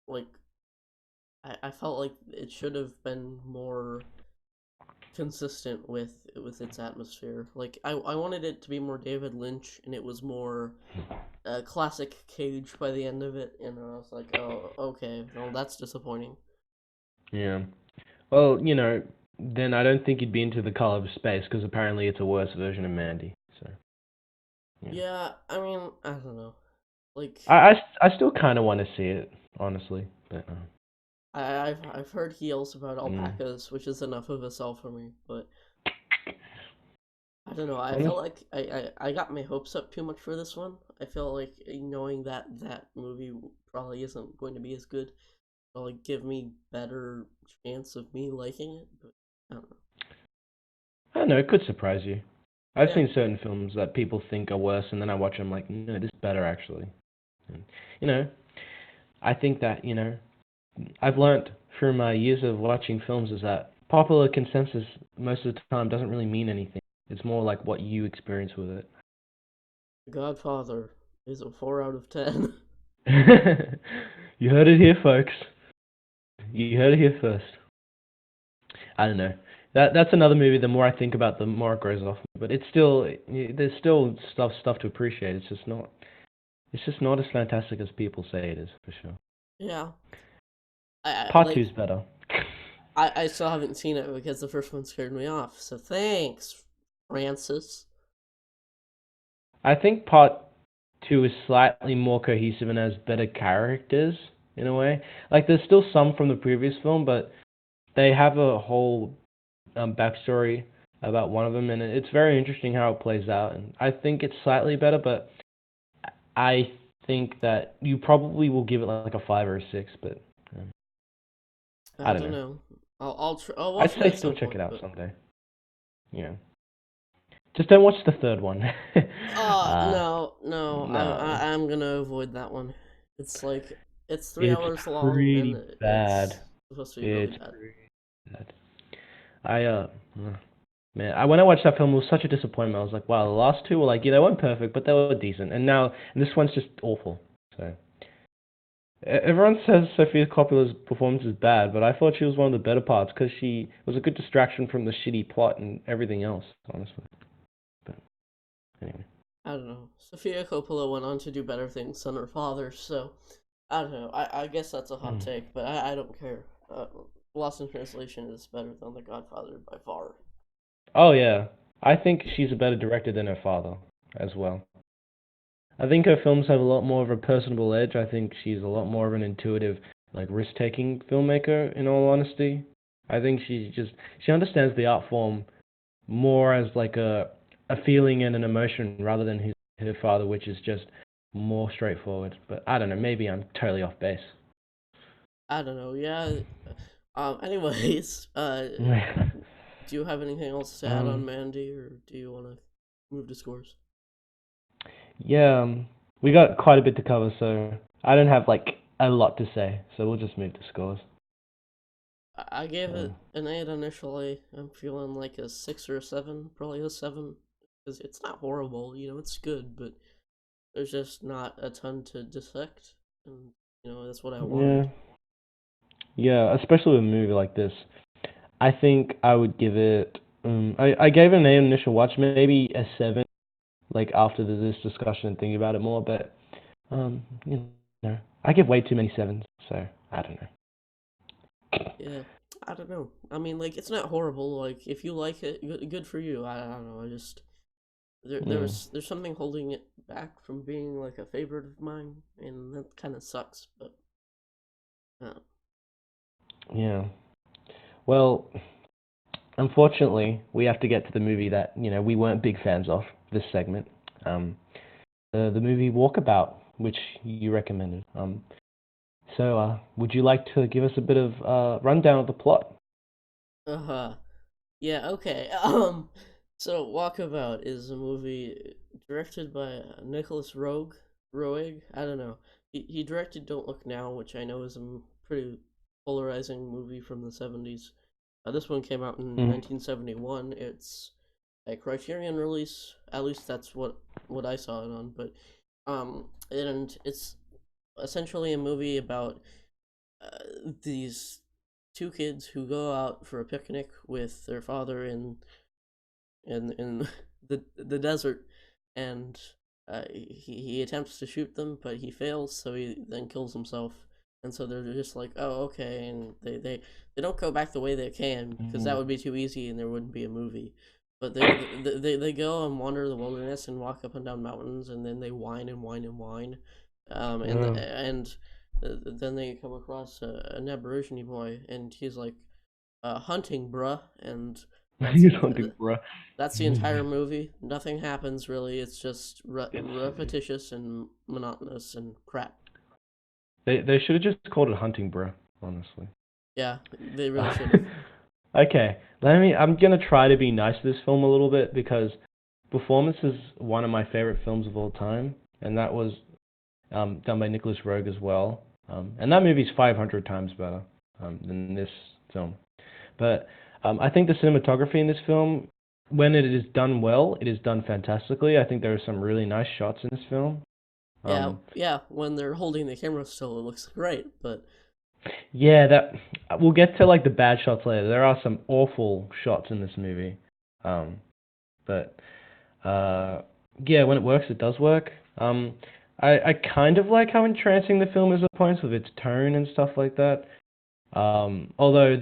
like I felt like it should have been more consistent with its atmosphere. Like I wanted it to be more David Lynch, and it was more classic Cage by the end of it, and I was like, oh, okay, well that's disappointing. Yeah. Well, then I don't think you'd be into The Color of Space because apparently it's a worse version of Mandy. So, yeah. Yeah, I mean, I don't know. Like, I still kind of want to see it, honestly. But, I've heard he yells about mm. alpacas, which is enough of a sell for me. But I don't know. I felt Honest- like I got my hopes up too much for this one. I feel like knowing that that movie probably isn't going to be as good will like give me better chance of me liking it. But I don't know. I don't know, it could surprise you. I've Yeah, seen certain films that people think are worse, and then I watch them like, no, this is better actually. And, you know, I think that, I've learnt through my years of watching films is that popular consensus most of the time doesn't really mean anything. It's more like what you experience with it. The Godfather is a 4 out of 10. You heard it here, folks. You heard it here first. I don't know. That's another movie. The more I think about, the more it grows off me. But it's still there's still stuff to appreciate. It's just not as fantastic as people say it is for sure. Yeah, I Part like two's better. I still haven't seen it because the first one scared me off. So thanks, Francis. I think part two is slightly more cohesive and has better characters in a way. Like there's still some from the previous film, but they have a whole backstory about one of them, and it's very interesting how it plays out. And I think it's slightly better, but I think that you probably will give it like a 5 or a 6, but I I don't don't know. know. I'll I'd watch it say at still some check it point, out but someday. Yeah. Just don't watch the third one. uh, no, no, no. I'm gonna avoid that one. It's like it's three It's hours long and pretty bad. it's supposed to be really It's bad. pretty bad. I man, when I watched that film, it was such a disappointment. I was like, wow, the last two were like, yeah, they weren't perfect, but they were decent, and this one's just awful. So everyone says Sofia Coppola's performance is bad, but I thought she was one of the better parts because she was a good distraction from the shitty plot and everything else, honestly. But anyway. I don't know. Sofia Coppola went on to do better things than her father, so I don't know. I guess that's a hot Mm. take, but I don't care. Lost in Translation is better than The Godfather by far. Oh yeah, I think she's a better director than her father as well. I think her films have a lot more of a personable edge. I think she's a lot more of an intuitive, like risk-taking filmmaker. In all honesty, I think she understands the art form more as like a feeling and an emotion rather than her father, which is just more straightforward. But I don't know. Maybe I'm totally off base. I don't know. Yeah. Anyways, do you have anything else to add on um. Mandy, or do you want to move to scores? Yeah. We got quite a bit to cover, so I don't have like a lot to say. So we'll just move to scores. I gave it Um, an 8 initially. I'm feeling like a 6 or a 7, probably a 7, because it's not horrible. It's good, but there's just not a ton to dissect, and that's what I yeah. wanted. Yeah. Especially with a movie like this. I think I would give it. I gave it an 8 initial watch, maybe a 7, like after this discussion and thinking about it more. But you I give way too many sevens, so I don't know. Yeah, I don't know. I mean, like it's not horrible. Like if you like it, good for you. I don't know. I just Mm, there's something holding it back from being like a favorite of mine, and that kind of sucks. But uh, yeah. Well, unfortunately, we have to get to the movie that we weren't big fans of this segment. Um, the movie Walkabout, which you recommended. So would you like to give us a bit of rundown of the plot? uh-huh. Yeah, okay. So Walkabout is a movie directed by Nicholas Roeg. I don't know. He directed Don't Look Now, which I know is a pretty polarizing movie from the 70s. This one came out in Mm, 1971. It's a Criterion release. At least that's what I saw it on. But and it's essentially a movie about these two kids who go out for a picnic with their father in the desert, and he attempts to shoot them, but he fails, so he then kills himself. and so they're just like, oh, okay, and they don't go back the way they can because that Mm. would be too easy and there wouldn't be a movie. But they go and wander the wilderness and walk up and down mountains, and then they whine and whine and whine, Mm. and then they come across an Aborigine boy, and he's like, hunting, bruh, and that's He's hunting, bruh. that's the entire movie. Nothing happens really. It's just It's repetitious and monotonous and crap. they should have just called it hunting, bruh. Honestly. Yeah, they really Uh, should have. okay, let me. I'm gonna try to be nice to this film a little bit because Performance is one of my favorite films of all time, and that was done by Nicholas Roeg as well. And that movie's 500 times better than this film. But I think the cinematography in this film, when it is done well, it is done fantastically. I think there are some really nice shots in this film. Yeah, Um, yeah. When they're holding the camera still, it looks great. But yeah, that we'll get to like the bad shots later. There are some awful shots in this movie. Um, but Uh, yeah, when it works, it does work. I kind of like how entrancing the film is at points with its tone and stuff like that. Although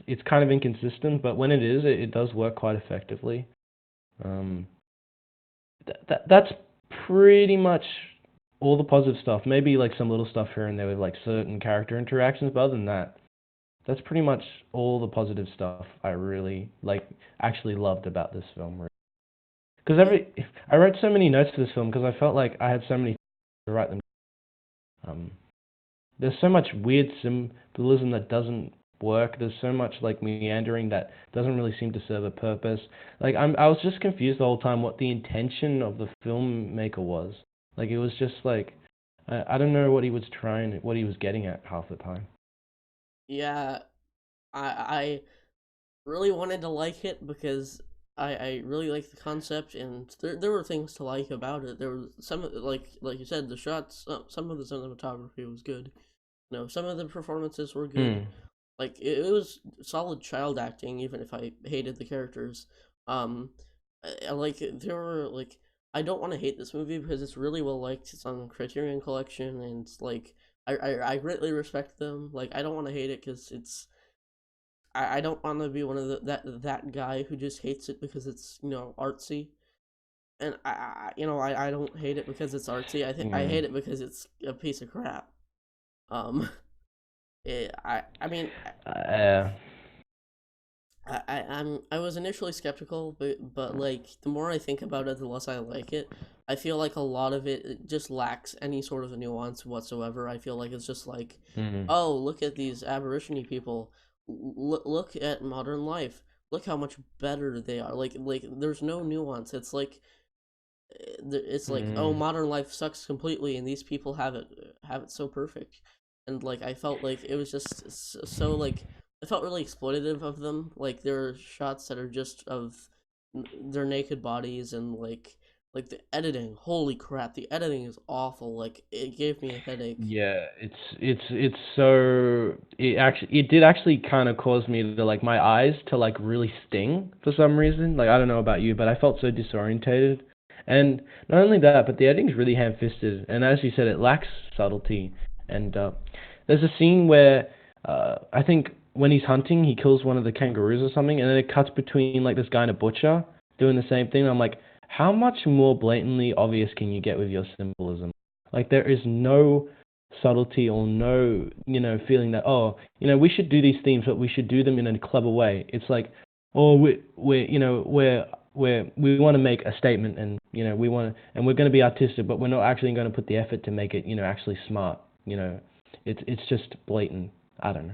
it's kind of inconsistent, but when it is, it does work quite effectively. Um, that's pretty much all the positive stuff. Maybe like some little stuff here and there with like certain character interactions, but other than that, that's pretty much all the positive stuff I really like actually loved about this film. Because yeah, I wrote so many notes for this film because I felt like I had so many to write them. Um, there's so much weird symbolism that doesn't work. There's so much like meandering that doesn't really seem to serve a purpose. Like I was just confused the whole time what the intention of the filmmaker was. Like it was just like I don't know what he was getting at half the time. yeah. I really wanted to like it because I really like the concept, and there were things to like about it. There was some like you said, the shots, some of the cinematography was good. You know, some of the performances were good. Hmm. Like it was solid child acting, even if I hated the characters. Like there were like I don't want to hate this movie because it's really well liked. It's on Criterion Collection, and it's like I greatly respect them. Like I don't want to hate it because I don't want to be one of that guy who just hates it because it's artsy. And I don't hate it because it's artsy. I Hmm. hate it because it's a piece of crap. Um, I mean Uh, I was initially skeptical, but like the more I think about it, the less I like it. I feel like a lot of it just lacks any sort of nuance whatsoever. I feel like it's just like, hmm. oh, look at these Aborigine people. Look at modern life. Look how much better they are. Like there's no nuance. It's like, oh, Hmm. modern life sucks completely, and these people have it so perfect. And like I felt like it was just so like I felt really exploitative of them. Like there are shots that are just of their naked bodies, and like the editing. Holy crap, the editing is awful. Like it gave me a headache. Yeah, it's so it did actually kind of cause me to like my eyes to like really sting for some reason. Like I don't know about you, but I felt so disorientated. And not only that, but the editing's really ham-fisted, and as you said, it lacks subtlety. And there's a scene where I think when he's hunting, he kills one of the kangaroos or something, and then it cuts between like this guy and a butcher doing the same thing. I'm like, how much more blatantly obvious can you get with your symbolism? Like there is no subtlety or no, feeling that, oh, we should do these themes, but we should do them in a clever way. It's like, oh, we want to make a statement, and and we're going to be artistic, but we're not actually going to put the effort to make it, actually smart. It's just blatant. I don't know.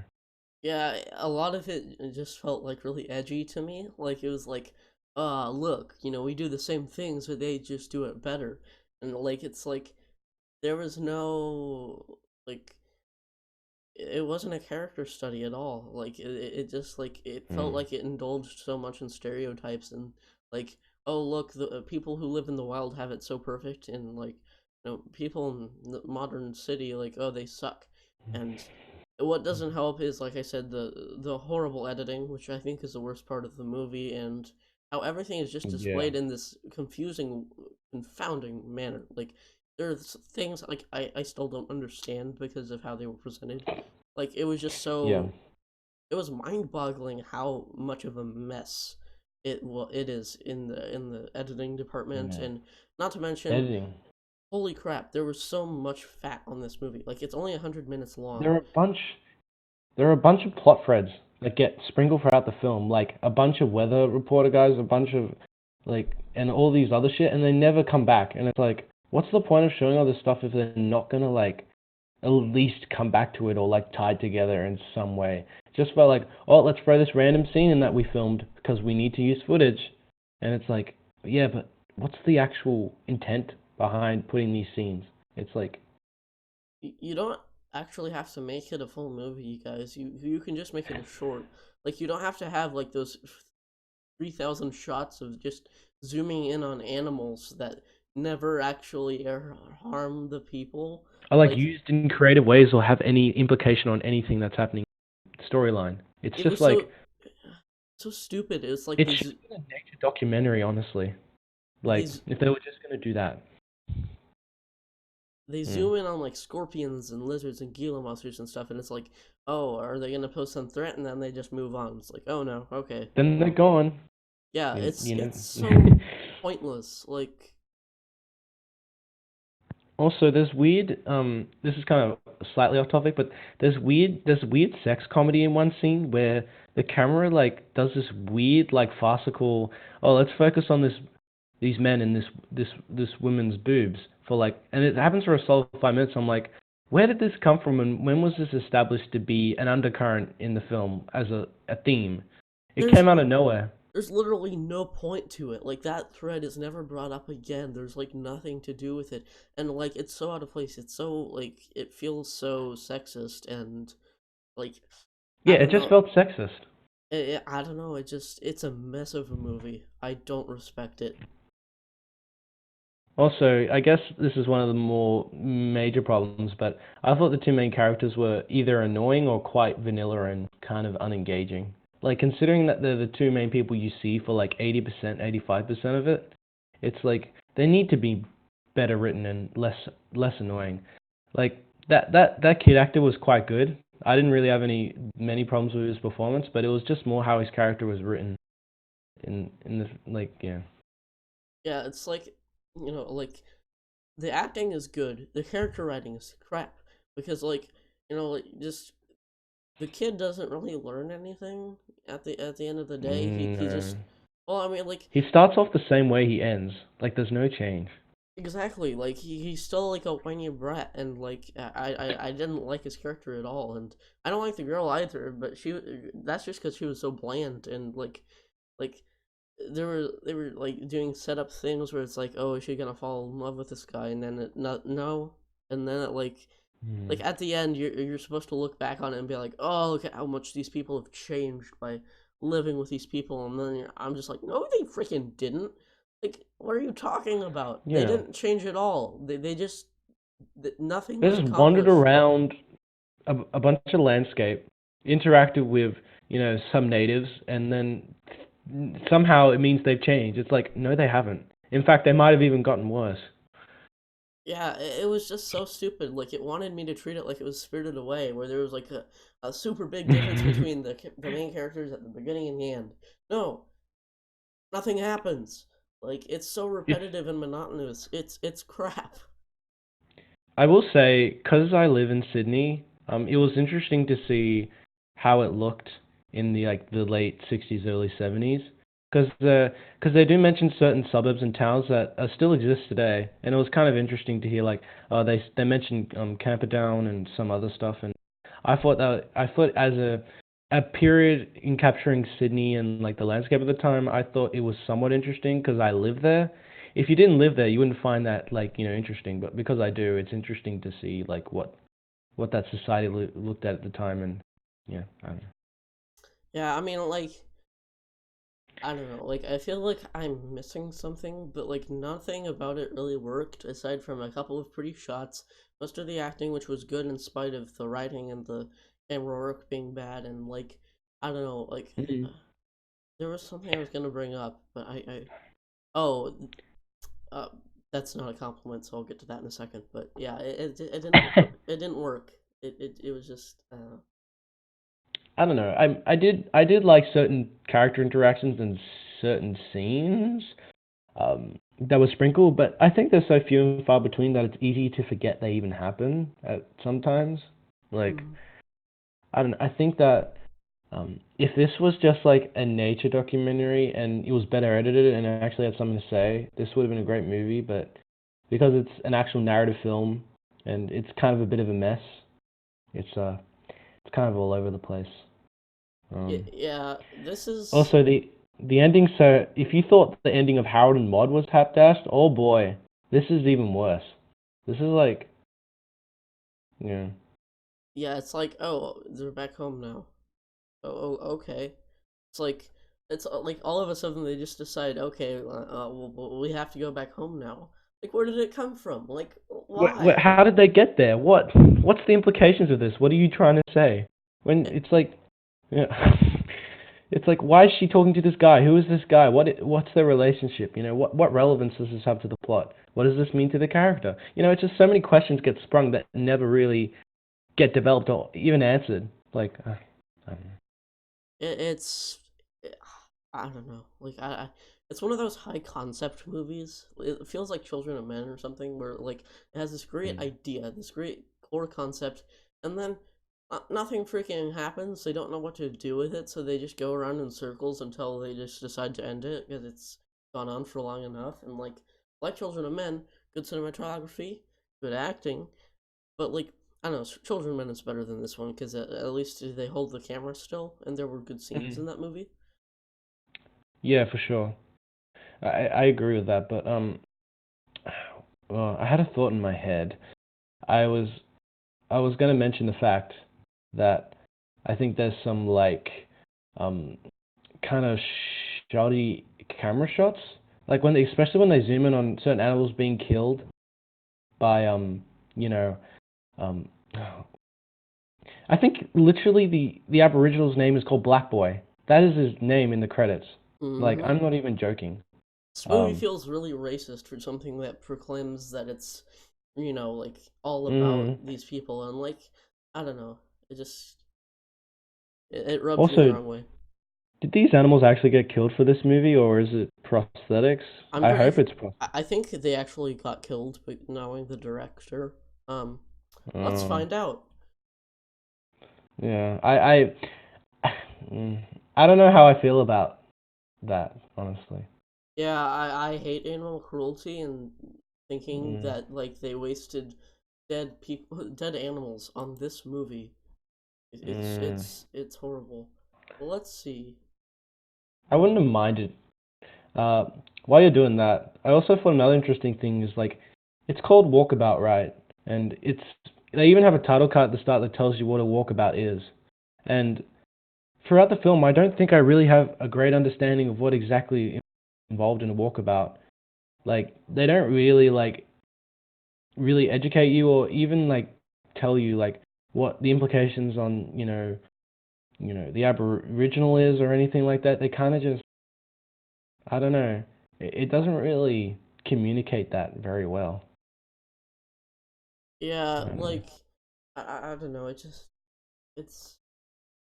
Yeah, a lot of it just felt like really edgy to me. Like it was like, look, we do the same things, but they just do it better. And like it's like there was no like it wasn't a character study at all. Like it just like it felt Mm. like it indulged so much in stereotypes, and like, oh look, the people who live in the wild have it so perfect, and like people in the modern city, like, oh, they suck. And what doesn't help is, like I said, the horrible editing, which I think is the worst part of the movie, and how everything is just Yeah. displayed in this confusing, confounding manner. Like there's things like I still don't understand because of how they were presented. Like it was just Yeah, so it was mind-boggling how much of a mess it is in the editing department, yeah. and not to mention, Editing. holy crap, there was so much fat on this movie. Like it's only 100 minutes There long. are a bunch. There are a bunch of plot threads that get sprinkled throughout the film, like a bunch of weather reporter guys, a bunch of and all these other shit, and they never come back. And it's like, what's the point of showing all this stuff if they're not gonna at least come back to it or tied together in some way? Just by oh, let's throw this random scene in that we filmed because we need to use footage, and it's like, yeah, but what's the actual intent behind putting these scenes? It's like, You don't actually have to make it a full movie, you guys. You can just make it a short. Like you don't have to have like those 3,000 shots of just zooming in on animals that never actually harm the people. are Like used in creative ways or have any implication on anything that's happening storyline. It's it just was so stupid. It's like it should be a nature documentary, honestly. these If they were just gonna do that. they Mm. zoom in on like scorpions and lizards and Gila monsters and stuff, and it's like, oh, are they gonna pose some threat? And then they just move on. It's like, oh no, okay. Then they're gone. Yeah, You it's so know. pointless. Like Also, there's weird. This is kind of slightly off topic, but there's weird sex comedy in one scene where the camera does this weird farcical. Oh, let's focus on these men and this woman's boobs for and it happens for a solid 5 minutes. I'm like, where did this come from, and when was this established to be an undercurrent in the film as a theme? It there's came out of nowhere. there's literally no point to it. Like that thread is never brought up again. There's like nothing to do with it. And like it's so out of place. It's so like it feels so sexist and like I Yeah, it don't just know. felt sexist. I don't know. It's a mess of a movie. I don't respect it. Also, I guess this is one of the more major problems, but I thought the two main characters were either annoying or quite vanilla and kind of unengaging. Considering that they're the two main people you see for 80%, 85% of it, it's they need to be better written and less annoying. That kid actor was quite good. I didn't really have many problems with his performance, but it was just more how his character was written in this yeah. Yeah, it's like like the acting is good. The character writing is crap because like just the kid doesn't really learn anything at the end of the day. He No. just well, I mean like He starts off the same way he ends. There's no change. exactly like he's still like a whiny brat and like I didn't like his character at all and I don't like the girl either. But that's just because she was so bland and like they were like doing setup things where it's like, oh, is she gonna fall in love with this guy? And then not no, and then it Hmm. like at the end you're supposed to look back on it and be like, oh, look at how much these people have changed by living with these people. And then I'm just like, no, they freaking didn't. Like, what are you talking about? They Yeah. didn't change at all. They just nothing They was just wandered accomplished. around a bunch of landscape, interacted with, some natives, and then somehow it means they've changed. It's like, no, they haven't. In fact, they might have even gotten worse. Yeah, it was just so stupid. Like it wanted me to treat it like it was Spirited Away, where there was like a super big difference between the main characters at the beginning and the end. No, nothing happens. Like it's so It's repetitive and monotonous. It's crap. I will say, because I live in Sydney, it was interesting to see how it looked in the late '60s, early '70s, because they do mention certain suburbs and towns that still exist today, and it was kind of interesting to hear they mentioned Camperdown and some other stuff, and I thought as a period in capturing Sydney and the landscape at the time, I thought it was somewhat interesting because I live there. If you didn't live there, you wouldn't find that interesting. But because I do, it's interesting to see what that society looked at the time, and yeah, I don't know. Yeah, I mean like I don't know. Like I feel like I'm missing something, but like nothing about it really worked aside from a couple of pretty shots. Most of the acting, which was good in spite of the writing and the camera work being bad, and like I don't know, like Mhm. there was something I was gonna bring up, but I oh uh That's not a compliment, so I'll get to that in a second. But yeah, it didn't work. It didn't work. It was just I don't know. I did like certain character interactions and certain scenes that were sprinkled, but I think they're so few and far between that it's easy to forget they even happen at sometimes. Like mm, I don't know. I think that if this was just like a nature documentary and it was better edited and it actually had something to say, this would have been a great movie. But because it's an actual narrative film and it's kind of a bit of a mess, it's kind of all over the place. Um, yeah. This is Also, the ending. So, if you thought the ending of Harold and Maude was half-assed, oh boy, this is even worse. This is like, yeah, yeah. It's like, oh, they're back home now. Okay. It's like like all of a sudden they just decide, okay, we have to go back home now. Like, where did it come from? Like, why? how did they get there? What's the implications of this? What are you trying to say? When it's like, yeah, it's like, why is she talking to this guy? Who is this guy? What's their relationship? What relevance does this have to the plot? What does this mean to the character? It's just so many questions get sprung that never really get developed or even answered. Like, I don't know. It's I don't know. Like it's one of those high concept movies. It feels like Children of Men or something, where like it has this great Mm. idea, this great core concept, and then nothing freaking happens. They don't know what to do with it, so they just go around in circles until they just decide to end it because it's gone on for long enough. And like Children of Men, good cinematography, good acting, but like I don't know, Children of Men is better than this one because at least they hold the camera still, and there were good scenes in Mhm. that movie. Yeah, for sure. I agree with that, but well, I had a thought in my head. I was I was gonna mention the fact that I think there's some like um kind of shoddy camera shots, like especially when they zoom in on certain animals being killed by you know um I think literally the Aboriginal's name is called Black Boy. That is his name in the credits. Like Mm-hmm. I'm not even joking. This movie Um, feels really racist for something that proclaims that it's, like all about mm. these people, and like I don't know, it just it rubs me the Also, wrong way. did these animals actually get killed for this movie, or is it prosthetics? I'm I pretty. hope it's pro. I think they actually got killed, but knowing the director, um, let's Oh, find out. yeah. Mm, I don't know how I feel about that, honestly. Yeah, I hate animal cruelty and thinking Mm, that like they wasted dead people, dead animals on this movie. It's mm. it's horrible. Well, let's see. I wouldn't have minded. Uh, while you're doing that, I also thought another interesting thing is like, it's called Walkabout, right? And they even have a title card at the start that tells you what a walkabout is. And throughout the film, I don't think I really have a great understanding of what exactly involved in a walkabout. Like, they don't really really educate you or even like tell you like what the implications on the Aboriginal is or anything like that. They kind of just I don't know. It doesn't really communicate that very well. Yeah, I don't know. like I don't know. It just it's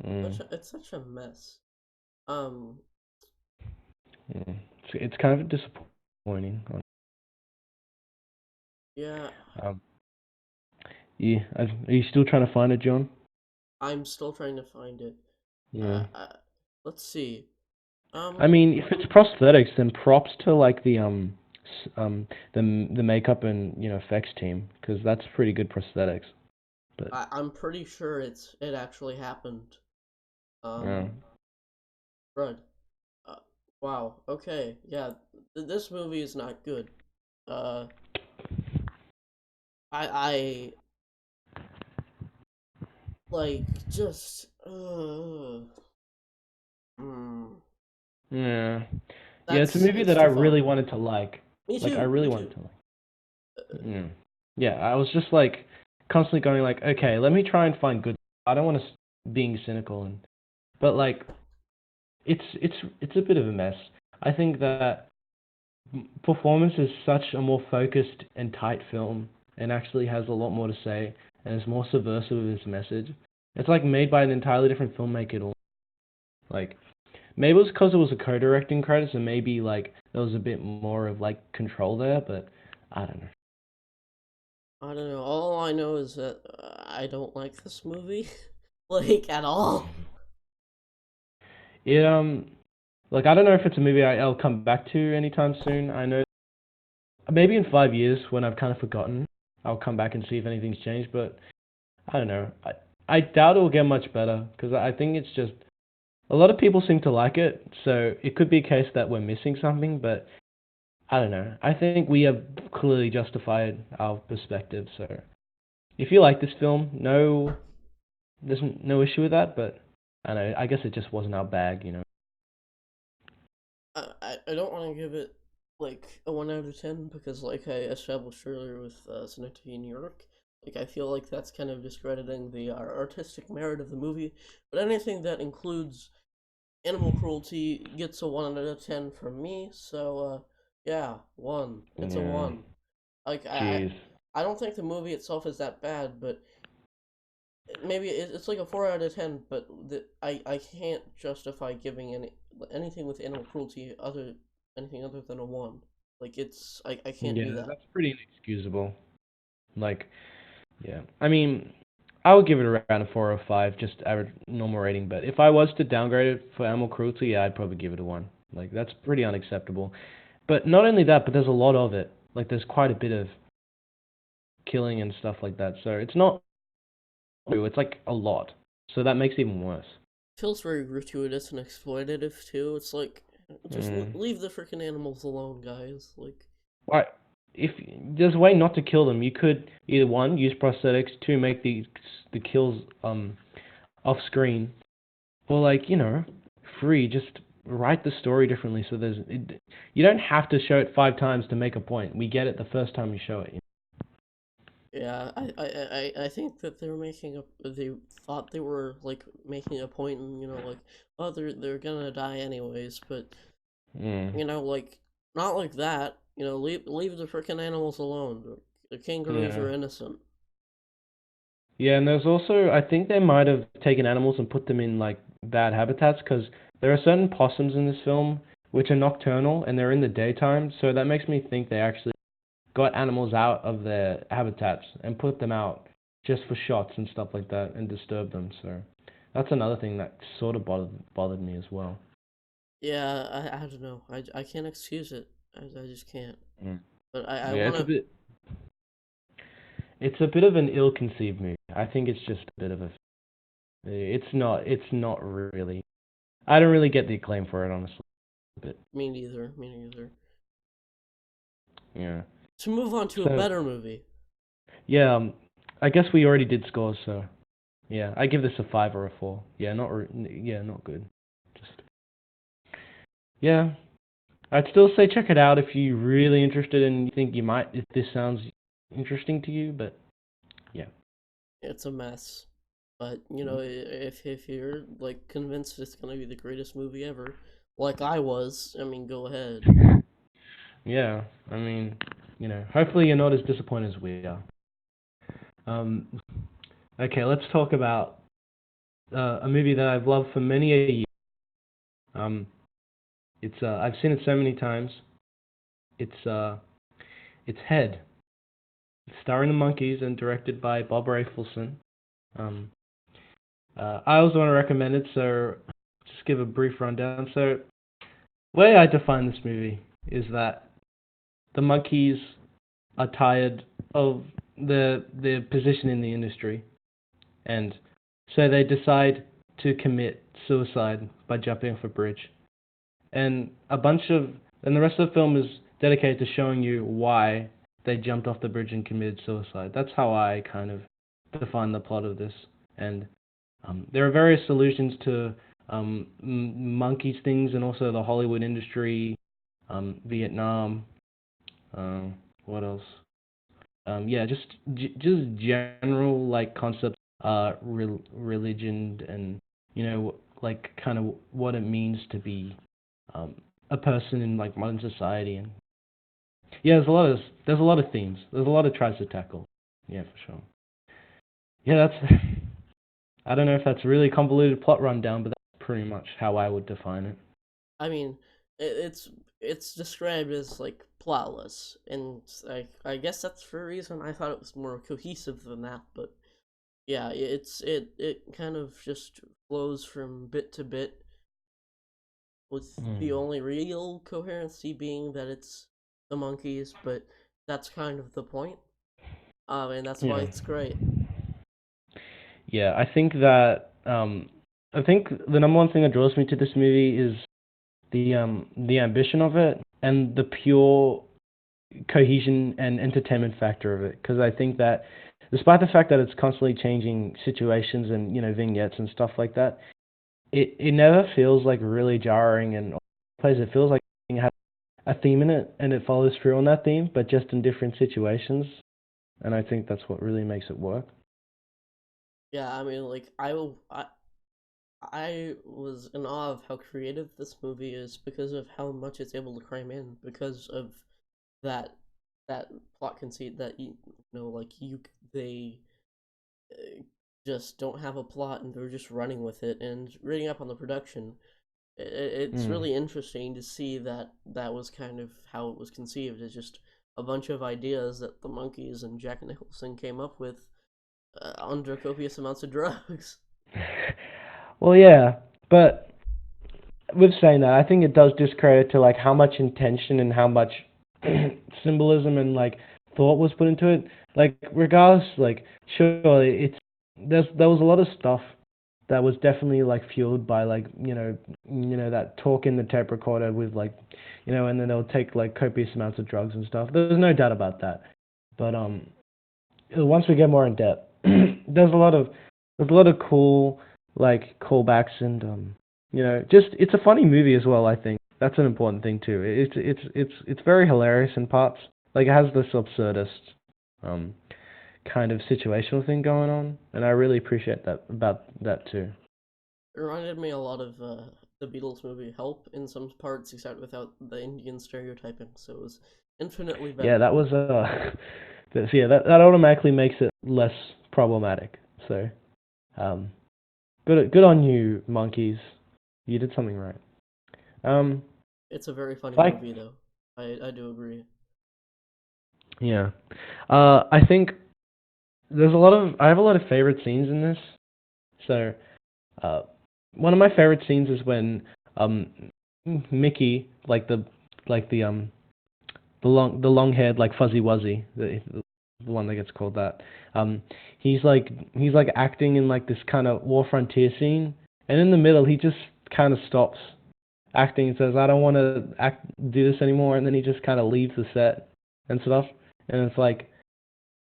Mm, it's such a mess. Um, mm. It's kind of disappointing. yeah, Um, yeah, are you still trying to find it, John? I'm still trying to find it. Yeah. Let's see. I Um, mean, if it's prosthetics, then props to like the makeup and effects team because that's pretty good prosthetics. But I'm pretty sure it actually happened. yeah, Um, Fred. Uh, wow. Okay. Yeah. This movie is not good. Uh, I like just. Mm, yeah, yeah. It's a movie it's that I too far. really wanted to like. Me Like I too. really Me wanted too. to like. Yeah, yeah. I was just like constantly going like, okay, let me try and find good. I don't want to being cynical but like it's a bit of a mess. I think that performance is such a more focused and tight film, and actually has a lot more to say, and is more subversive of its message. It's like made by an entirely different filmmaker. Like maybe it was because it was a co-directing credit, so maybe like there was a bit more of like control there, but I don't know. I don't know. All I know is that I don't like this movie, like at all. It like I don't know if it's a movie I'll come back to anytime soon. I know maybe in 5 years when I've kind of forgotten, I'll come back and see if anything's changed. But I don't know. I doubt it will get much better because I think it's just a lot of people seem to like it. So it could be a case that we're missing something, but I don't know. I think we have clearly justified our perspective. So if you like this film, there's no issue with that. But I don't know. I guess it just wasn't our bag. I don't want to give it like a 1 out of 10 because, like I established earlier with Synecdoche, New York, like I feel like that's kind of discrediting the artistic merit of the movie. But anything that includes animal cruelty gets a 1 out of 10 from me. So yeah, one. It's a Yeah. one. Like Jeez. I don't think the movie itself is that bad, but maybe it's like a 4 out of 10. But I can't justify giving anything with animal cruelty anything other than a one. Like I can't do Yeah, that. that's pretty inexcusable. Like, yeah. I mean, I would give it around a 4 or 5, just average normal rating. But if I was to downgrade it for animal cruelty, yeah, I'd probably give it a 1. Like, that's pretty unacceptable. But not only that, but there's a lot of it. Like, there's quite a bit of killing and stuff like that. So it's not, it's like a lot. So that makes it even worse. Feels very gratuitous and exploitative too. It's like just Mm. leave the freaking animals alone, guys. Like Right. If there's a way not to kill them, you could either one use prosthetics, two make the kills off screen, or like free just write the story differently so you don't have to show it 5 times to make a point. We get it the first time you show it. yeah, I think that they thought they were like making a point and like oh they're gonna die anyways, but Mm. like not like that. Leave the freaking animals alone. The kangaroos Yeah. are innocent. Yeah, and there's also I think they might have taken animals and put them in like bad habitats because there are certain possums in this film which are nocturnal and they're in the daytime, so that makes me think they actually got animals out of their habitats and put them out just for shots and stuff like that and disturb them. So that's another thing that sort of bothered me as well. Yeah, I don't know. I can't excuse it. I just can't. Mm. But I Yeah, want to. it's a bit of an ill-conceived movie. I think it's just a bit of a it's not really. I don't really get the acclaim for it honestly. But Me neither. Me neither. yeah. To move on to a So better movie. yeah, I guess we already did scores. So yeah, I give this a 5 or a 4. Yeah, not good. Just yeah, I'd still say check it out if you're really interested and you think you might, if this sounds interesting to you, but yeah. It's a mess. But if you're like convinced it's gonna be the greatest movie ever, like I was, I mean, go ahead. Yeah, I mean, hopefully you're not as disappointed as we are. Um, okay, let's talk about a movie that I've loved for many a year. Um, I've seen it so many times. It's it's Head, starring the monkeys and directed by Bob Rafelson. Um, I was the one who recommended, so just give a brief rundown. So, the way I define this movie is that the monkeys are tired of their position in the industry, and so they decide to commit suicide by jumping off a bridge. And and the rest of the film is dedicated to showing you why they jumped off the bridge and committed suicide. That's how I kind of define the plot of this. And there are various allusions to monkeys things and also the Hollywood industry, Vietnam. What else? Yeah, just general like concepts, religion, and like kind of what it means to be um, a person in like modern society. And Yeah, there's a lot of themes. There's a lot of tries to tackle. Yeah, for sure. Yeah, that's I don't know if that's a really convoluted plot rundown, but that's pretty much how I would define it. I mean, it's described as like plotless, and I guess that's for a reason. I thought it was more cohesive than that, but yeah, it kind of just flows from bit to bit, with the Mm. only real coherency being that it's the monkeys, but that's kind of the point. And that's why Yeah. it's great. Yeah, I think the number one thing that draws me to this movie is the ambition of it and the pure cohesion and entertainment factor of it. Because I think that despite the fact that it's constantly changing situations and vignettes and stuff like that, it never feels like really jarring and plays. It feels like it has a theme in it and it follows through on that theme, but just in different situations. And I think that's what really makes it work. Yeah, I mean, like I was in awe of how creative this movie is because of how much it's able to cram in because of that that plot conceit that like they uh, just don't have a plot and they're just running with it. And reading up on the production, it's Mm. really interesting to see that that was kind of how it was conceived, as just a bunch of ideas that the monkeys and Jack Nicholson came up with under copious amounts of drugs. Well, yeah, but with saying that, I think it does discredit to like how much intention and how much symbolism and like thought was put into it. Like regardless, like sure, there was a lot of stuff that was definitely like fueled by like that talk in the tape recorder with like and then they'll take like copious amounts of drugs and stuff. There's no doubt about that. But once we get more in depth, there's a lot of cool like callbacks and just it's a funny movie as well. I think that's an important thing too. It's very hilarious in parts. Like it has this absurdist um kind of situational thing going on, and I really appreciate that about that too. It reminded me a lot of the Beatles movie Help in some parts, except without the Indian stereotyping, so it was infinitely Yeah, better. that was yeah, that automatically makes it less problematic. So um good on you, monkeys. You did something right. Um, It's a very funny like movie, though. I do agree. yeah, I think I have a lot of favorite scenes in this. So uh, one of my favorite scenes is when um Mickey, like the long haired like fuzzy wuzzy, the one that gets called that. Um, he's like acting in like this kind of war frontier scene, and in the middle he just kind of stops acting and says, "I don't want to do this anymore," and then he just kind of leaves the set and stuff. And it's like,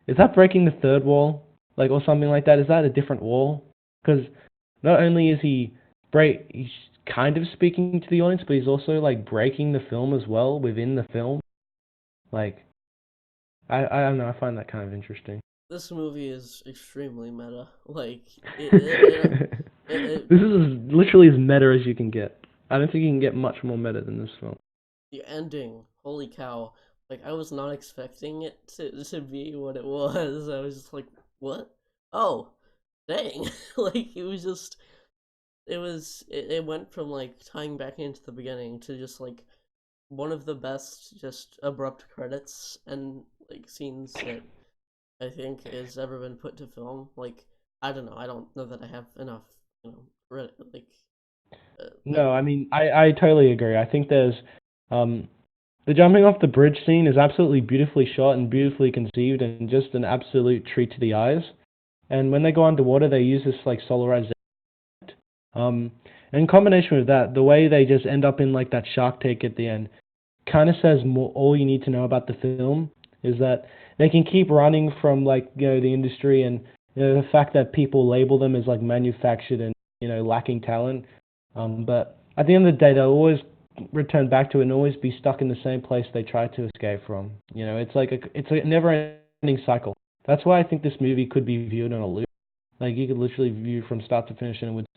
is that breaking the third wall, like or something like that? Is that a different wall? Because not only is he's kind of speaking to the audience, but he's also like breaking the film as well within the film. Like, I don't know. I find that kind of interesting. This movie is extremely meta. Like it This is literally as meta as you can get. I don't think you can get much more meta than this film. the ending. Holy cow! Like I was not expecting it to be what it was. I was just like, what? Oh, dang! Like it was just it went from like tying back into the beginning to just like one of the best just abrupt credits and like scenes that I think has ever been put to film. Like I don't know, I don't know that I have enough, credit. Like I No, I mean, I totally agree. I think there's um the jumping off the bridge scene is absolutely beautifully shot and beautifully conceived and just an absolute treat to the eyes. And when they go underwater, they use this like solarized um in combination with that, the way they just end up in like that shark tank at the end kind of says more. All you need to know about the film is that they can keep running from like the industry and the fact that people label them as like manufactured and lacking talent. But at the end of the day, they'll always return back to it and always be stuck in the same place they tried to escape from. It's a never-ending cycle. That's why I think this movie could be viewed on a loop. Like you could literally view from start to finish and it would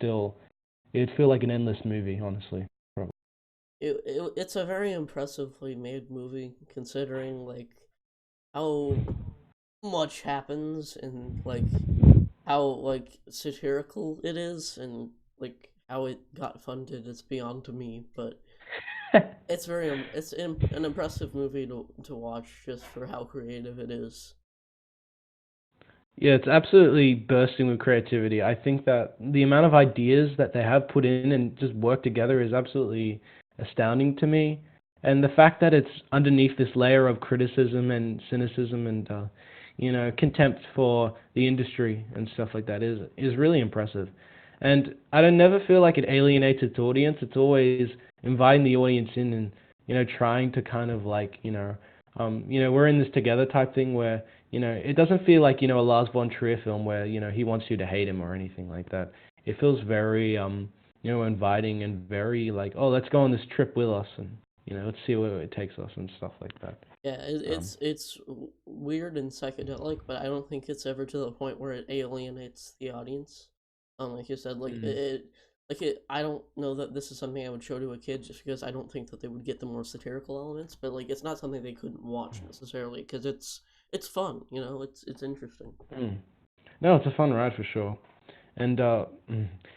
feel like an endless movie, honestly. it's a very impressively made movie considering like how much happens and like how like satirical it is and like how it got funded is beyond to me, but it's an impressive movie to watch just for how creative it is. Yeah, it's absolutely bursting with creativity. I think that the amount of ideas that they have put in and just work together is absolutely astounding to me. And the fact that it's underneath this layer of criticism and cynicism and contempt for the industry and stuff like that is really impressive. And I don't never feel like it alienates its audience. It's always inviting the audience in and trying to kind of like we're in this together type thing where it doesn't feel like, a Lars von Trier film where, he wants you to hate him or anything like that. It feels very, inviting and very like, oh, let's go on this trip with us and, let's see where it takes us and stuff like that. Yeah, Um, it's weird and psychedelic, but I don't think it's ever to the point where it alienates the audience. Like you said, mm, I don't know that this is something I would show to a kid just because I don't think that they would get the more satirical elements. But like, it's not something they couldn't watch necessarily because it's fun. It's interesting. mm. No, it's a fun ride for sure. And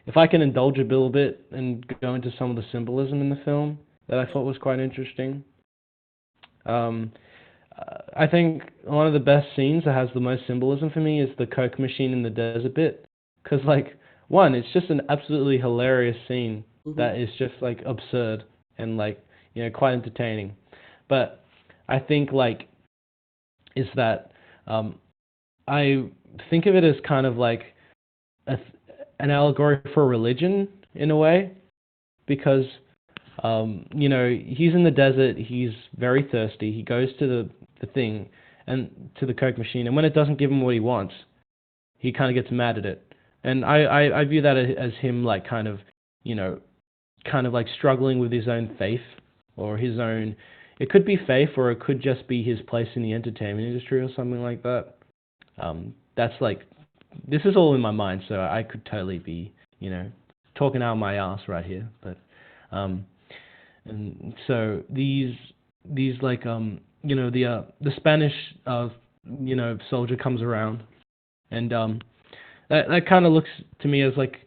if I can indulge a little bit and go into some of the symbolism in the film that I Yeah. thought was quite interesting. Um, I think one of the best scenes that has the most symbolism for me is the Coke machine in the desert bit. Because, like, one, it's just an absolutely hilarious scene Hmm. that is just, like, absurd and, like, quite entertaining. But I think, like, is that um, I think of it as kind of like a, an allegory for religion in a way. Because he's in the desert, he's very thirsty, he goes to the thing and to the Coke machine, and when it doesn't give him what he wants, he kind of gets mad at it. And I view that as him like you know, kind of like struggling with his own faith or his own. It could be faith, or it could just be his place in the entertainment industry or something like that. That's like this is all in my mind, so I could totally be talking out my ass right here. But um, and so these like the Spanish soldier comes around and that kind of looks to me as like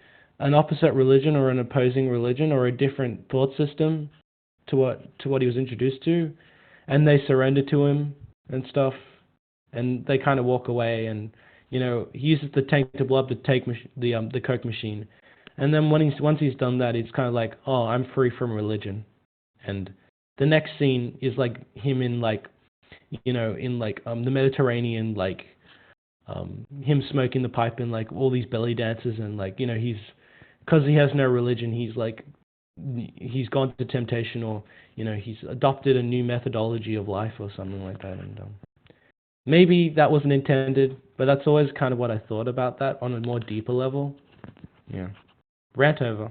an opposite religion or an opposing religion or a different thought system to what he was introduced to, and they surrender to him and stuff, and they kind of walk away, and he uses the tank to blow up the Coke machine, and then once he's done that, it's kind of like, oh, I'm free from religion, and the next scene is like him in like in like the Mediterranean, like him smoking the pipe and like all these belly dances, and like he's because he has no religion, he's like he's gone to temptation, or he's adopted a new methodology of life or something like that, and maybe that wasn't intended, but that's always kind of what I thought about that on a more deeper level. Yeah, rant over.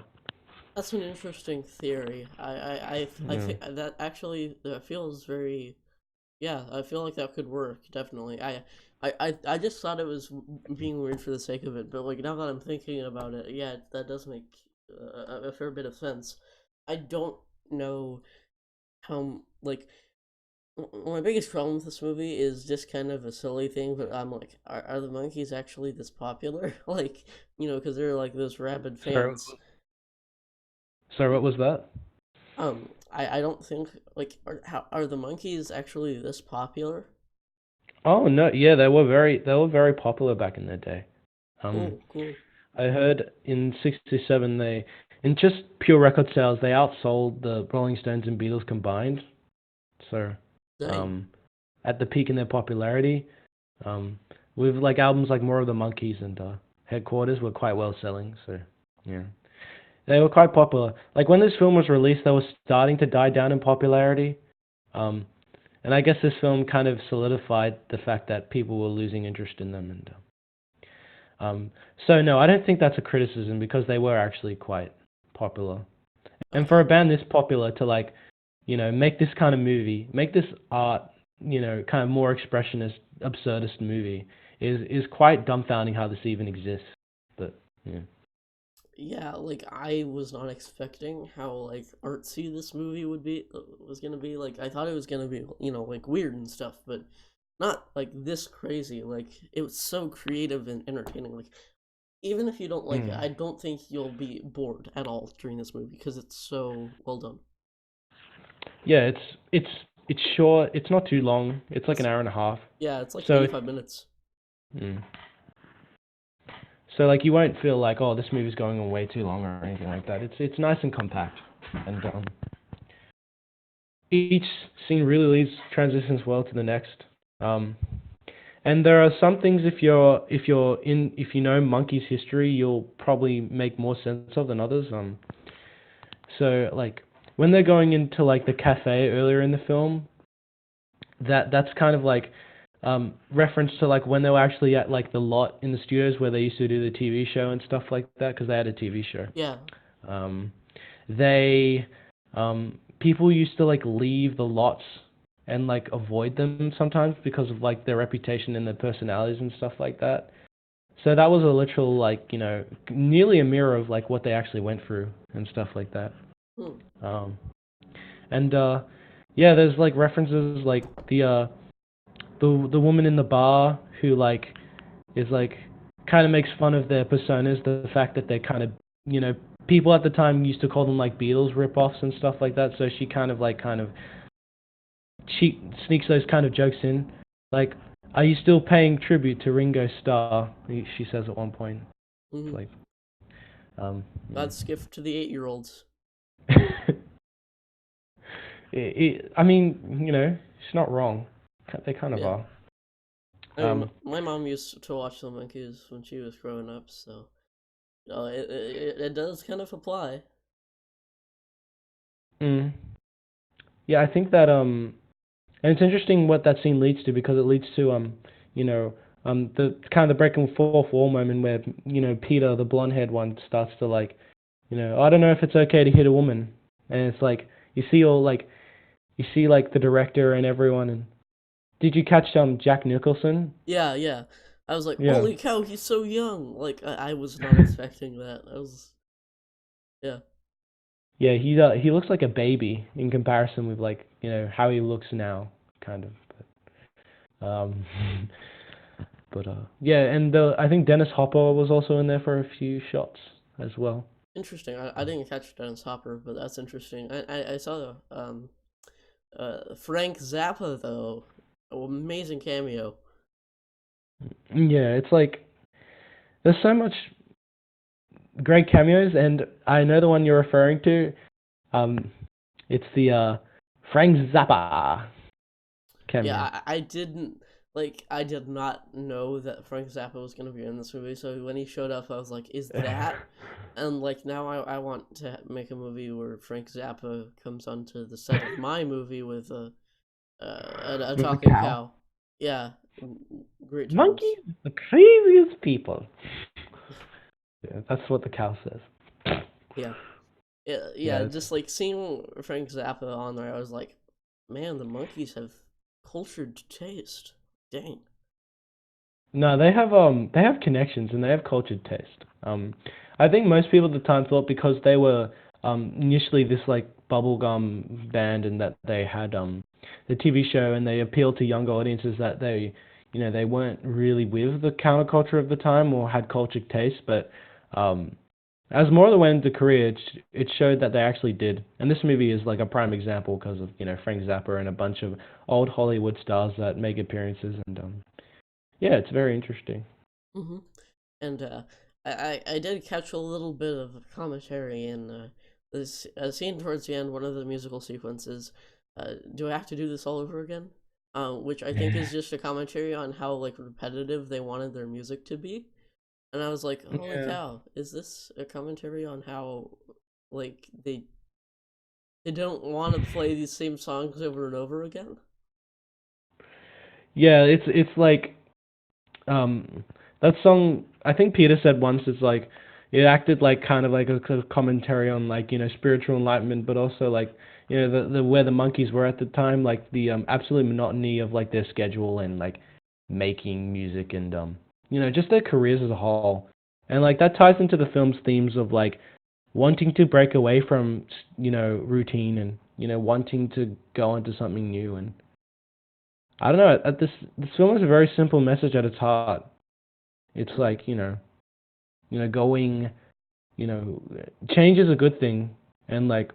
That's an interesting theory. I Yeah, think that actually feels very. Yeah, I feel like that could work, definitely. I just thought it was being weird for the sake of it, but like now that I'm thinking about it, yeah, that does make a fair bit of sense. I don't know how like my biggest problem with this movie is just kind of a silly thing, but I'm like, are the monkeys actually this popular? Like, because they're like those rabid sorry, fans. sorry, what was that? I don't think like are the monkeys actually this popular? Oh no, yeah, they were very popular back in the day. Um, Cool, cool. I heard in '67 in just pure record sales, they outsold the Rolling Stones and Beatles combined. So, Dang. um, at the peak in their popularity, um, with like albums like More of the Monkeys and Headquarters were quite well selling. So, yeah, they were quite popular. Like when this film was released, they were starting to die down in popularity. Um, and I guess this film kind of solidified the fact that people were losing interest in them. And um, so no, I don't think that's a criticism because they were actually quite popular. And for Okay. a band this popular to like, make this kind of movie, make this art, kind of more expressionist, absurdist movie is quite dumbfounding how this even exists. But yeah, yeah, like I was not expecting how like artsy this movie would be was gonna be. Like I thought it was gonna be, like weird and stuff, but not like this crazy. Like it was so creative and entertaining. Like even if you don't like it, Mm. I don't think you'll be bored at all during this movie because it's so well done. Yeah, it's it's short. It's not too long. It's like an It's hour and a half. Yeah, it's like So it's 85 minutes. mm. So like you won't feel like, oh, this movie's going on way too long or anything like that. It's nice and compact, and each scene really leads transitions well to the next. Um, and there are some things if you know Monkey's history, you'll probably make more sense of than others. So like when they're going into like the cafe earlier in the film, that's kind of like reference to like when they were actually at like the lot in the studios where they used to do the TV show and stuff like that because they had a TV show. Yeah. Um, they people used to like leave the lots and like avoid them sometimes because of like their reputation and their personalities and stuff like that. So that was a literal like nearly a mirror of like what they actually went through and stuff like that. Hmm. Um, and yeah, there's like references like the woman in the bar who like is like kind of makes fun of their personas, the fact that they're kind of people at the time used to call them like Beatles rip-offs and stuff like that. So she kind of cheat sneaks those kind of jokes in, like, "Are you still paying tribute to Ringo Starr?" She says at one point. It's Hmm. like, um, God's gift to the 8-year-olds. I mean, she's not wrong. They kind of Yeah. are. I mean, Um, my mom used to watch the monkeys when she was growing up, so it does kind of apply. mm, yeah, I think that and it's interesting what that scene leads to because it leads to you know, the kind of the breaking fourth wall moment where Peter, the blonde haired one, starts to like, I don't know if it's okay to hit a woman, and it's like you see like the director and everyone, and did you catch Jack Nicholson? Yeah, yeah. I was like, Yeah. holy cow, he's so young. Like I was not expecting that. I was, yeah. Yeah, he looks like a baby in comparison with like how he looks now, kind of. But, but yeah, and I think Dennis Hopper was also in there for a few shots as well. Interesting. I didn't catch Dennis Hopper, but that's interesting. I saw Frank Zappa though. Amazing cameo. Yeah, it's like there's so much great cameos, and I know the one you're referring to. Um, it's the Frank Zappa Yeah, cameo. I didn't like. I did not know that Frank Zappa was gonna be in this movie. So when he showed up, I was like, "Is that?" And like now, I want to make a movie where Frank Zappa comes onto the set of my movie with a With the talking cow. cow. Yeah, great times. Monkeys, the craziest people. Yeah, that's what the cow says. Yeah, yeah, Yeah, yeah. Just like seeing Frank Zappa on there, I was like, man, the monkeys have cultured taste. Dang. no, they have connections and they have cultured taste. I think most people at the time thought because they were initially this like bubblegum band and that they had the TV show and they appealed to younger audiences that they weren't really with the counterculture of the time or had cultured taste, but um as more of them went into career, it showed that they actually did. And this movie is like a prime example because of Frank Zappa and a bunch of old Hollywood stars that make appearances and yeah, it's very interesting. Hmm. And I did catch a little bit of commentary in this scene towards the end, one of the musical sequences. Do I have to do this all over again? Which I think is just a commentary on how like repetitive they wanted their music to be. And I was like, holy Yeah. cow, is this a commentary on how like they don't want to play these same songs over and over again? Yeah, it's like um that song I think Peter said once is like it acted like kind of like a kind of commentary on like, spiritual enlightenment, but also like, the where the monkeys were at the time, like the absolute monotony of like their schedule and like making music and just their careers as a whole. And like that ties into the film's themes of like wanting to break away from routine and wanting to go into something new. And I don't know, this film is a very simple message at its heart. It's Mm. like going, you know change is a good thing, and like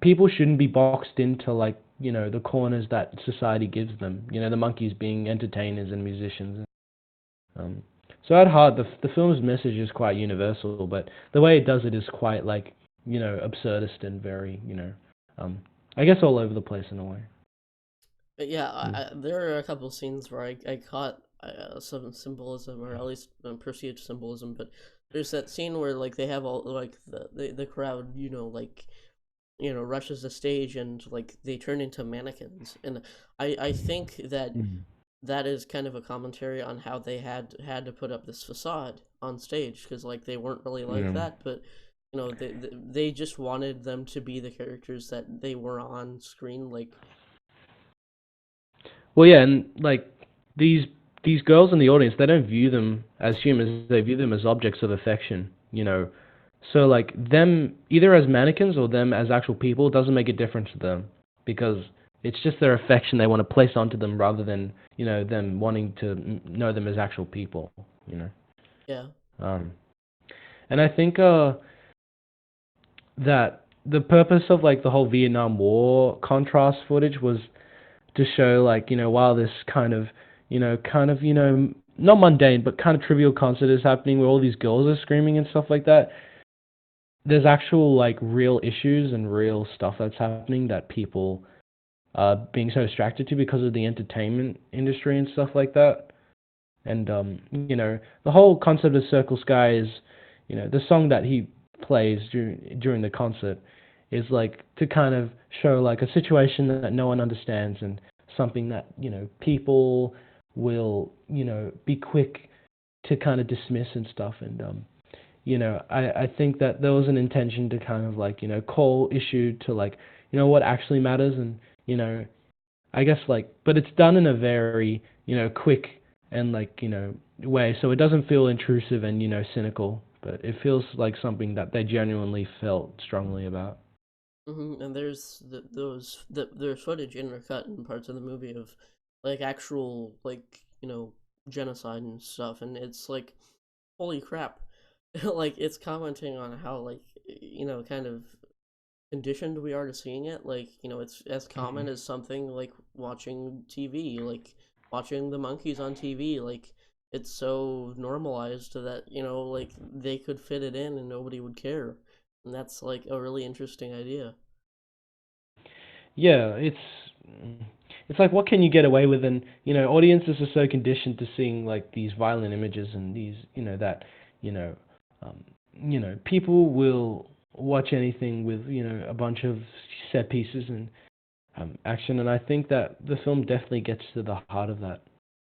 people shouldn't be boxed into like the corners that society gives them. The monkeys being entertainers and musicians. Um, so at heart, the film's message is quite universal, but the way it does it is quite like absurdist and very um, I guess all over the place in a way. But yeah, Mm. there are a couple scenes where I caught some symbolism, or at least perceived symbolism. But there's that scene where like they have all like the crowd, like rushes the stage and like they turn into mannequins, and I think that Mm. that is kind of a commentary on how they had to put up this facade on stage, because like they weren't really like Yeah. that, but they just wanted them to be the characters that they were on screen, like. Well, yeah, and like these these girls in the audience, they don't view them as humans; they view them as objects of affection. So like them either as mannequins or them as actual people doesn't make a difference to them, because it's just their affection they want to place onto them rather than them wanting to know them as actual people. You know. Yeah. Um, and I think that the purpose of like the whole Vietnam War contrast footage was to show like while this kind of not mundane but kind of trivial concert is happening where all these girls are screaming and stuff like that, there's actual like real issues and real stuff that's happening that people are being so distracted to because of the entertainment industry and stuff like that. And the whole concept of Circle Sky is, the song that he plays during the concert is like to kind of show like a situation that no one understands and something that people will be quick to kind of dismiss and stuff. And I think that there was an intention to kind of like call issue to like what actually matters. And you know I guess like, but it's done in a very, quick and like, way, so it doesn't feel intrusive and, cynical, but it feels like something that they genuinely felt strongly about. And there's there's footage intercut in parts of the movie of like actual like genocide and stuff, and it's like holy crap. Like it's commenting on how like kind of conditioned we are to seeing it. Like it's as Hmm. common as something like watching TV, like watching the monkeys on TV. Like it's so normalized that like they could fit it in and nobody would care, and that's like a really interesting idea. Yeah, it's like what can you get away with, and audiences are so conditioned to seeing like these violent images and these that you know um, people will watch anything with a bunch of set pieces and action, and I think that the film definitely gets to the heart of that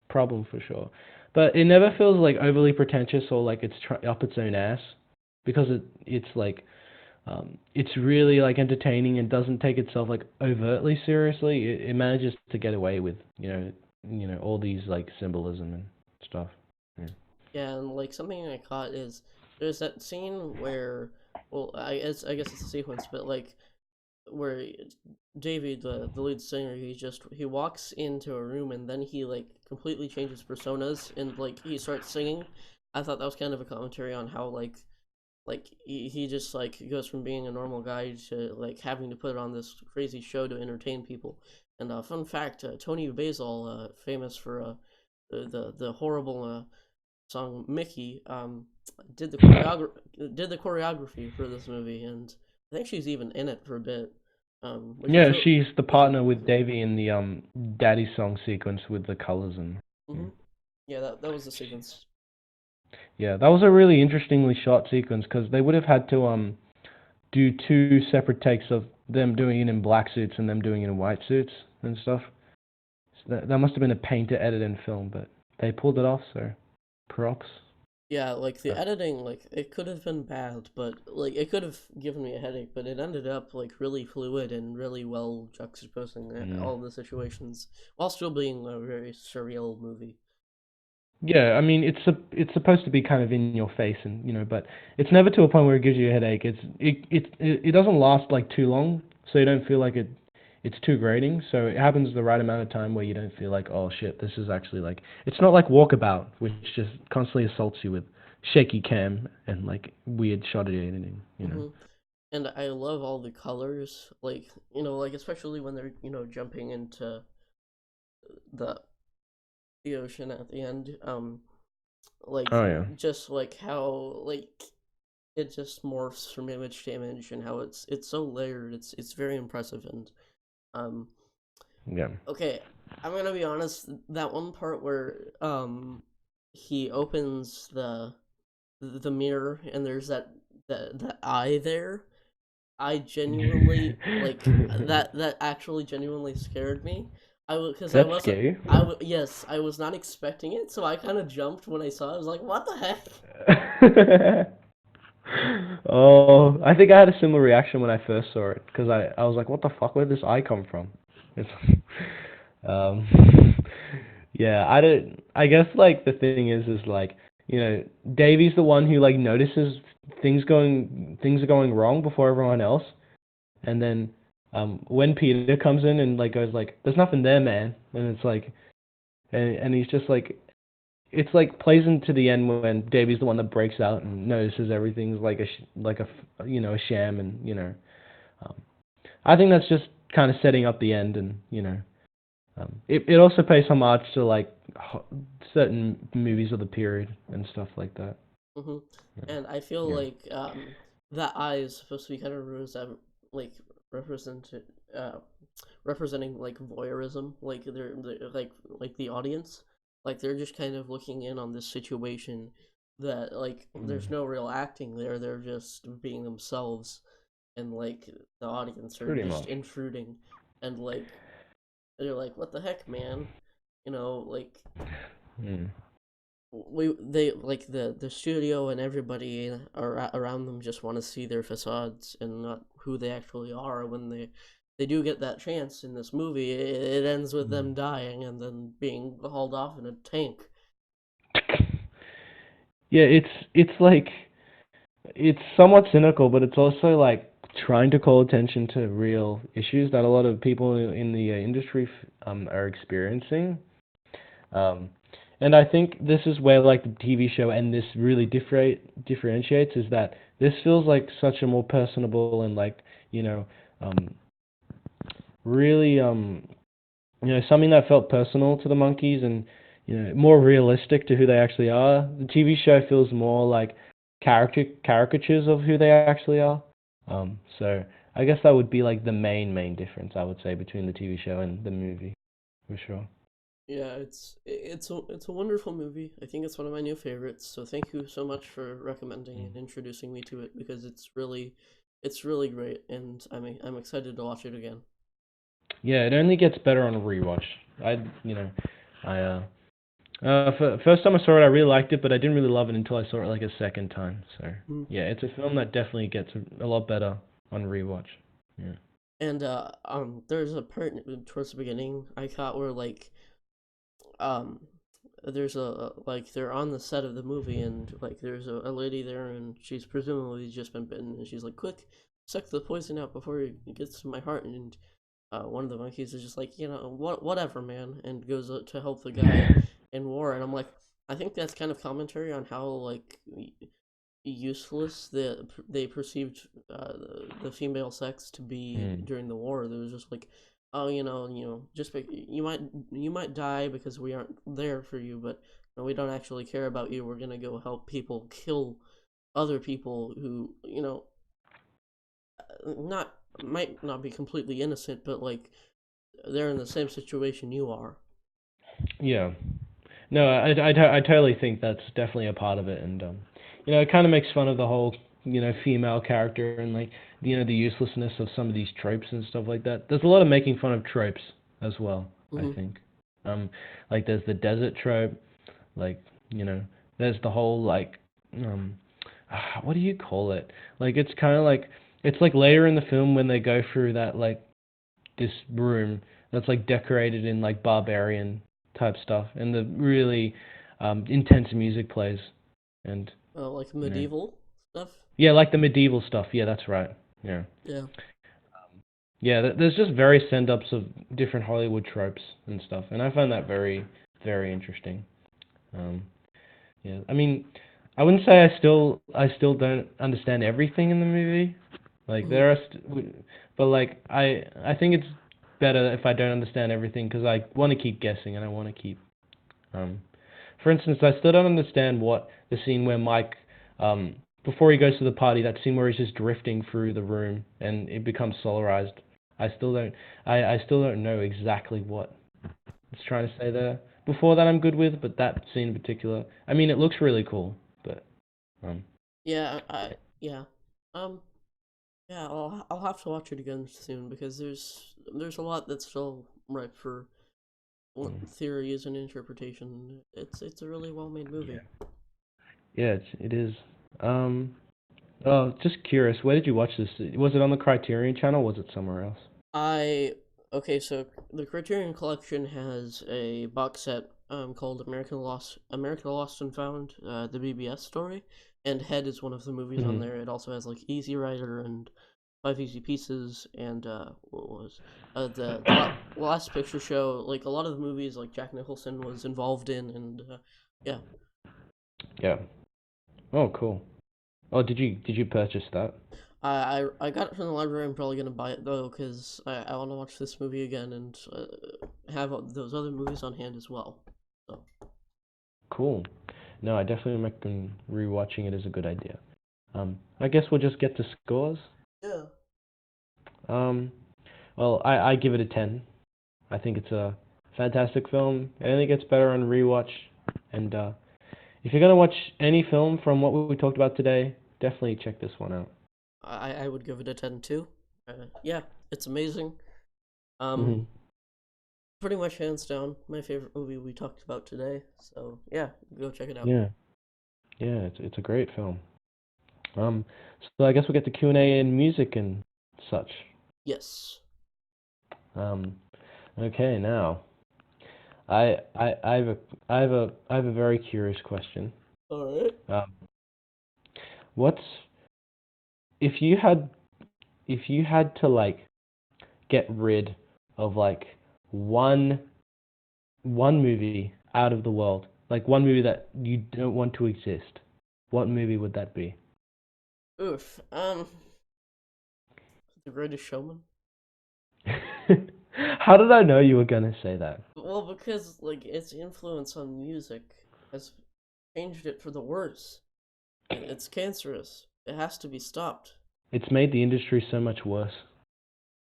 problem for sure. But it never feels like overly pretentious or like it's up its own ass, because it's like it's really like entertaining and doesn't take itself like overtly seriously. It manages to get away with all these like symbolism and stuff. Yeah. Yeah, and like something I caught is there's that scene where, well, I guess it's a sequence, but like where David, the lead singer, he walks into a room and then he like completely changes personas and like he starts singing. I thought that was kind of a commentary on how like he just like goes from being a normal guy to like having to put on this crazy show to entertain people. And fun fact, Tony Basil, famous for the horrible song Mickey, did the choreography for this movie, and I think she's even in it for a bit, which is Yeah, she's the really partner with Davey in the Daddy song sequence with the colors and yeah. hmm yeah, that was the sequence. Yeah, that was a really interestingly shot sequence because they would have had to do two separate takes of them doing it in black suits and them doing it in white suits and stuff. So that must have been a pain to edit and film, but they pulled it off, so props. Yeah, like the Uh, editing, like it could have been bad, but like it could have given me a headache, but it ended up like really fluid and really well juxtaposing mm. all the situations while still being a very surreal movie. Yeah, I mean it's supposed to be kind of in your face and but it's never to a point where it gives you a headache. It doesn't last like too long, so you don't feel like it's too grating. So it happens the right amount of time where you don't feel like, oh shit, this is actually like it's not like Walkabout, which just constantly assaults you with shaky cam and like weird shot editing. Hmm. And I love all the colors, like like especially when they're jumping into the the ocean at the end. Like Oh yeah. just like how like it just morphs from image to image, and how it's so layered. It's very impressive. And um Yeah. okay, I'm gonna be honest, that one part where he opens the mirror and there's that eye there, I genuinely like that actually genuinely scared me. Because I That's wasn't scary. yes, I was not expecting it, so I kind of jumped when I saw it. I was like, "What the heck?" Oh, I think I had a similar reaction when I first saw it because I was like, what the fuck? Where did this eye come from? It's, um, yeah, I don't. I guess like the thing is like Davey's the one who like notices things are going wrong before everyone else, and then when Peter comes in and like goes like, there's nothing there, man, and it's like, and he's just like, it's like plays into the end when Davey's the one that breaks out and notices everything's like a sham and um, I think that's just kind of setting up the end and it also pays homage to like certain movies of the period and stuff like that. Hmm. And I feel Yeah, like that eye is supposed to be kind of like represented uh representing like voyeurism, like they're like the audience, like they're just kind of looking in on this situation that like yeah. there's no real acting there. They're just being themselves, and like the audience are Pretty just much. intruding, and like they're like, "What the heck, man?" Like Mm. they like the studio and everybody around them just want to see their facades and not who they actually are. When they do get that chance in this movie, it ends with Mm. them dying and then being hauled off in a tank. Yeah, it's like it's somewhat cynical, but it's also like trying to call attention to real issues that a lot of people in the industry are experiencing. Um, and I think this is where like the TV show and this really differentiates is that this feels like such a more personable and like you know um, really something that felt personal to the monkeys and more realistic to who they actually are. The TV show feels more like caricatures of who they actually are. So I guess that would be like the main difference I would say between the TV show and the movie for sure. Yeah, it's a wonderful movie. I think it's one of my new favorites. So thank you so much for recommending Mm. and introducing me to it, because it's really great, and I'm excited to watch it again. Yeah, it only gets better on a rewatch. I you know I for first time I saw it, I really liked it, but I didn't really love it until I saw it like a second time. So yeah, it's a film that definitely gets a lot better on rewatch. Yeah. And there's a part towards the beginning I thought where like um there's a like they're on the set of the movie, and like there's a lady there, and she's presumably just been bitten, and she's like, quick, suck the poison out before it gets to my heart. And one of the monkeys is just like, whatever, man, and goes to help the guy in war. And I'm like, I think that's kind of commentary on how like useless they perceived the female sex to be Mm. during the war. There was just like, oh, just you might die because we aren't there for you, but we don't actually care about you. We're gonna go help people kill other people who not might not be completely innocent, but like they're in the same situation you are. Yeah. No, I totally think that's definitely a part of it, and it kind of makes fun of the whole female character and like the uselessness of some of these tropes and stuff like that. There's a lot of making fun of tropes as well, I Hmm. think. Um, like there's the desert trope, like there's the whole like um, what do you call it? Like it's like later in the film when they go through that like this room that's like decorated in like barbarian type stuff and the really intense music plays, and Like you know, medieval stuff. yeah, like the medieval stuff. Yeah, that's right. Yeah, Yeah. yeah. There's just very send-ups of different Hollywood tropes and stuff, and I find that very, very interesting. Um, yeah, I mean, I wouldn't say I still don't understand everything in the movie. Like Mhm. there are, but like I think it's better if I don't understand everything because I want to keep guessing and I want to keep um. For instance, I still don't understand what the scene where Mike before he goes to the party, that scene where he's just drifting through the room and it becomes solarized. I still don't I still don't know exactly what it's trying to say there. Before that, I'm good with, but that scene in particular, I mean, it looks really cool, but um, Yeah. Yeah. Um. Yeah. I'll have to watch it again soon because there's a lot that's still ripe for mm, theories and interpretation. It's a really well made movie. yeah, yeah, it is. Um, oh, just curious, where did you watch this? Was it on the Criterion Channel? Or was it somewhere else? I Okay, so the Criterion Collection has a box set called America Lost and Found, the BBS story, and Head is one of the movies on Hmm. there. It also has like Easy Rider and Five Easy Pieces and what was the Last Picture Show. Like a lot of the movies like Jack Nicholson was involved in, and yeah, Yeah. Oh, cool. Oh, did you purchase that? I got it from the library. I'm probably gonna buy it though because I want to watch this movie again and have those other movies on hand as well. So Cool. No, I definitely reckon rewatching it is a good idea. I guess we'll just get to scores. yeah, Um, well, I give it a 10. I think it's a fantastic film. It only gets better on rewatch. And if you're gonna watch any film from what we talked about today, definitely check this one out. I would give it a 10 too. Yeah, it's amazing. Um, Hmm. Pretty much hands down my favorite movie we talked about today. So yeah, go check it out. Yeah, yeah, it's a great film. Um, so I guess we'll get to Q&A and music and such. Yes. Um, okay, now I have a very curious question. All right. Um, what's if you had if you had to like get rid of like one one movie out of the world, like one movie that you don't want to exist, what movie would that be? Oof. The Greatest Showman. How did I know you were gonna say that? Well, because like its influence on music has changed it for the worse. It's cancerous. It has to be stopped. It's made the industry so much worse.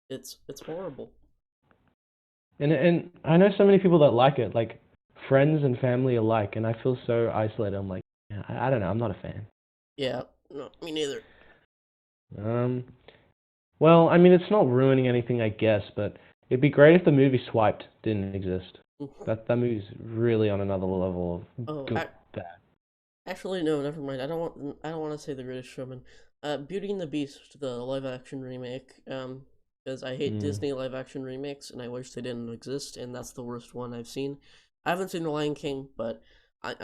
It's horrible. And I know so many people that like it, like friends and family alike, and I feel so isolated. I'm like, yeah, I don't know, I'm not a fan. Yeah, no, me neither. Um, well, I mean, it's not ruining anything, I guess, but it'd be great if the movie Swiped didn't exist. That movie's really on another level of Oh, good, bad. actually, no, never mind. I don't want to say The Greatest Showman. Beauty and the Beast, the live action remake. Because I hate Mm, Disney live action remakes, and I wish they didn't exist. And that's the worst one I've seen. I haven't seen The Lion King, but I'm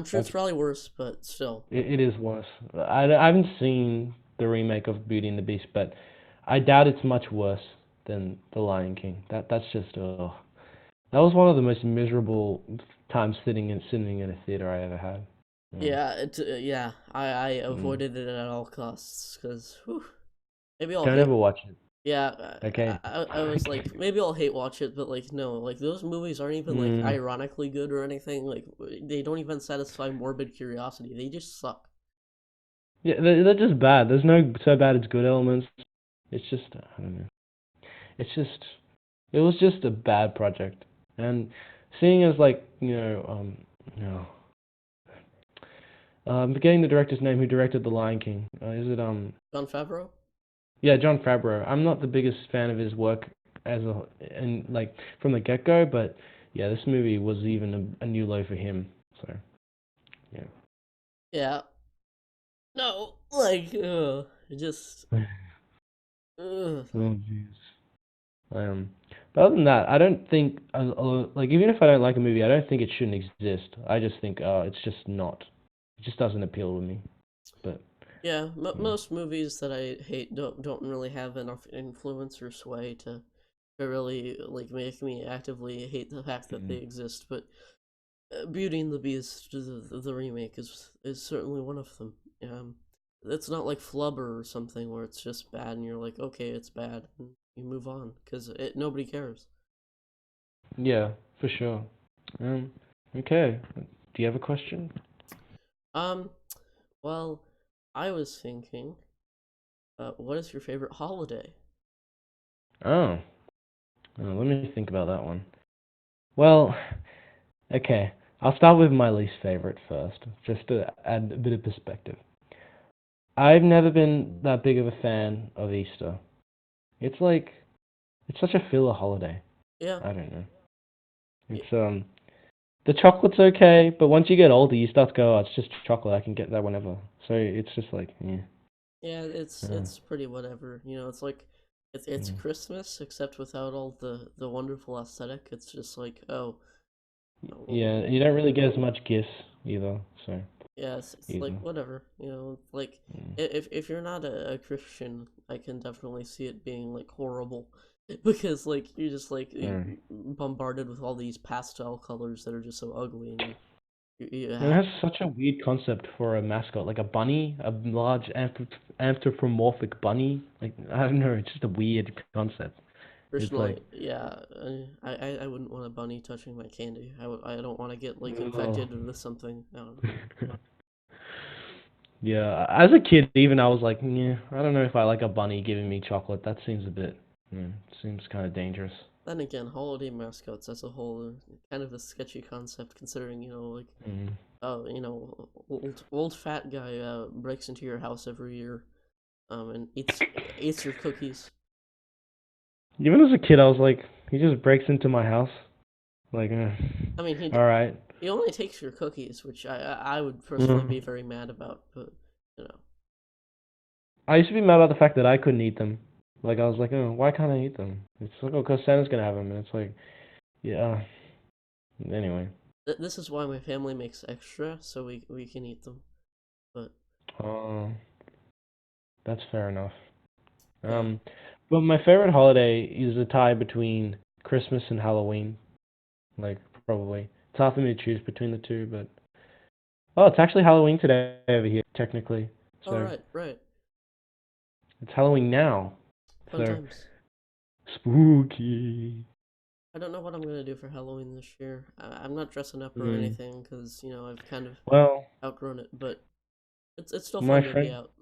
sure it's that's probably worse. But still, it is worse. I haven't seen the remake of Beauty and the Beast, but I doubt it's much worse than The Lion King. That's just that was one of the most miserable times sitting in a theater I ever had. Yeah. yeah, I Mm. avoided it at all costs because maybe I'll Don't hate. ever watch it. Yeah, Okay. I was like, maybe I'll hate watch it, but like, no, like those movies aren't even like Mm. ironically good or anything. Like, they don't even satisfy morbid curiosity. They just suck. Yeah, they're just bad. There's no so bad it's good elements. It's just I don't know. It's just it was just a bad project. And seeing as like you know, forgetting the director's name who directed The Lion King. Is it Jon Favreau? Yeah, Jon Favreau. I'm not the biggest fan of his work as a and like from the get go, but yeah, this movie was even a new low for him. So yeah. Yeah. No, like, it just, ugh. Oh jeez. Um. But other than that, I don't think like even if I don't like a movie, I don't think it shouldn't exist. I just think it's just not. It just doesn't appeal to me. But Yeah, yeah. most movies that I hate don't really have enough influence or sway to really like make me actively hate the fact that they Mm. exist. But Beauty and the Beast, the remake, is certainly one of them. Um, it's not like Flubber or something where it's just bad and you're like, okay, it's bad, and you move on because it nobody cares. Yeah, for sure. Um, okay. Do you have a question? Um, well, I was thinking, what is your favorite holiday? Oh, let me think about that one. Well, okay. I'll start with my least favorite first, just to add a bit of perspective. I've never been that big of a fan of Easter. It's like it's such a filler holiday. Yeah, I don't know. y- It's the chocolate's okay, but once you get older, you start to go, oh, it's just chocolate. I can get that whenever. So it's just like, yeah, yeah, uh, it's pretty whatever. It's like it's yeah. Christmas except without all the wonderful aesthetic. It's just like, oh, Yeah, you don't really get as much gifts either. So yeah, it's like either. whatever. Like Mm. if you're not a Christian, I can definitely see it being like horrible because like you're just like Mm. bombarded with all these pastel colors that are just so ugly, and you And it has such a weird concept for a mascot, like a bunny, a large anthropomorphic bunny. Like I don't know, it's just a weird concept. It's like, personally, yeah, I wouldn't want a bunny touching my candy. I don't want to get like oh. infected with something. I don't know. Yeah, as a kid, even I was like, yeah, I don't know if I like a bunny giving me chocolate. That seems a bit, seems kind of dangerous. Then again, holiday mascots as a whole are kind of a sketchy concept, considering like Mm. old fat guy breaks into your house every year, and eats your cookies. Even as a kid, I was like, he just breaks into my house. Like, I mean, all right. he only takes your cookies, which I would personally be Mm. very mad about. But you know, I used to be mad about the fact that I couldn't eat them. Like, I was like, oh, why can't I eat them? It's like, oh, because Santa's gonna have them, and it's like, yeah. Anyway, this is why my family makes extra so we can eat them. But uh, that's fair enough. yeah, Um, but my favorite holiday is a tie between Christmas and Halloween. Like, probably. It's hard for me to choose between the two, but oh, it's actually Halloween today over here, technically. all So right, right, it's Halloween now. fun So times. spooky. I don't know what I'm gonna do for Halloween this year. I'm not dressing up or Mm. anything because I've kind of Well, outgrown it, but it's still my fun to be friend, out.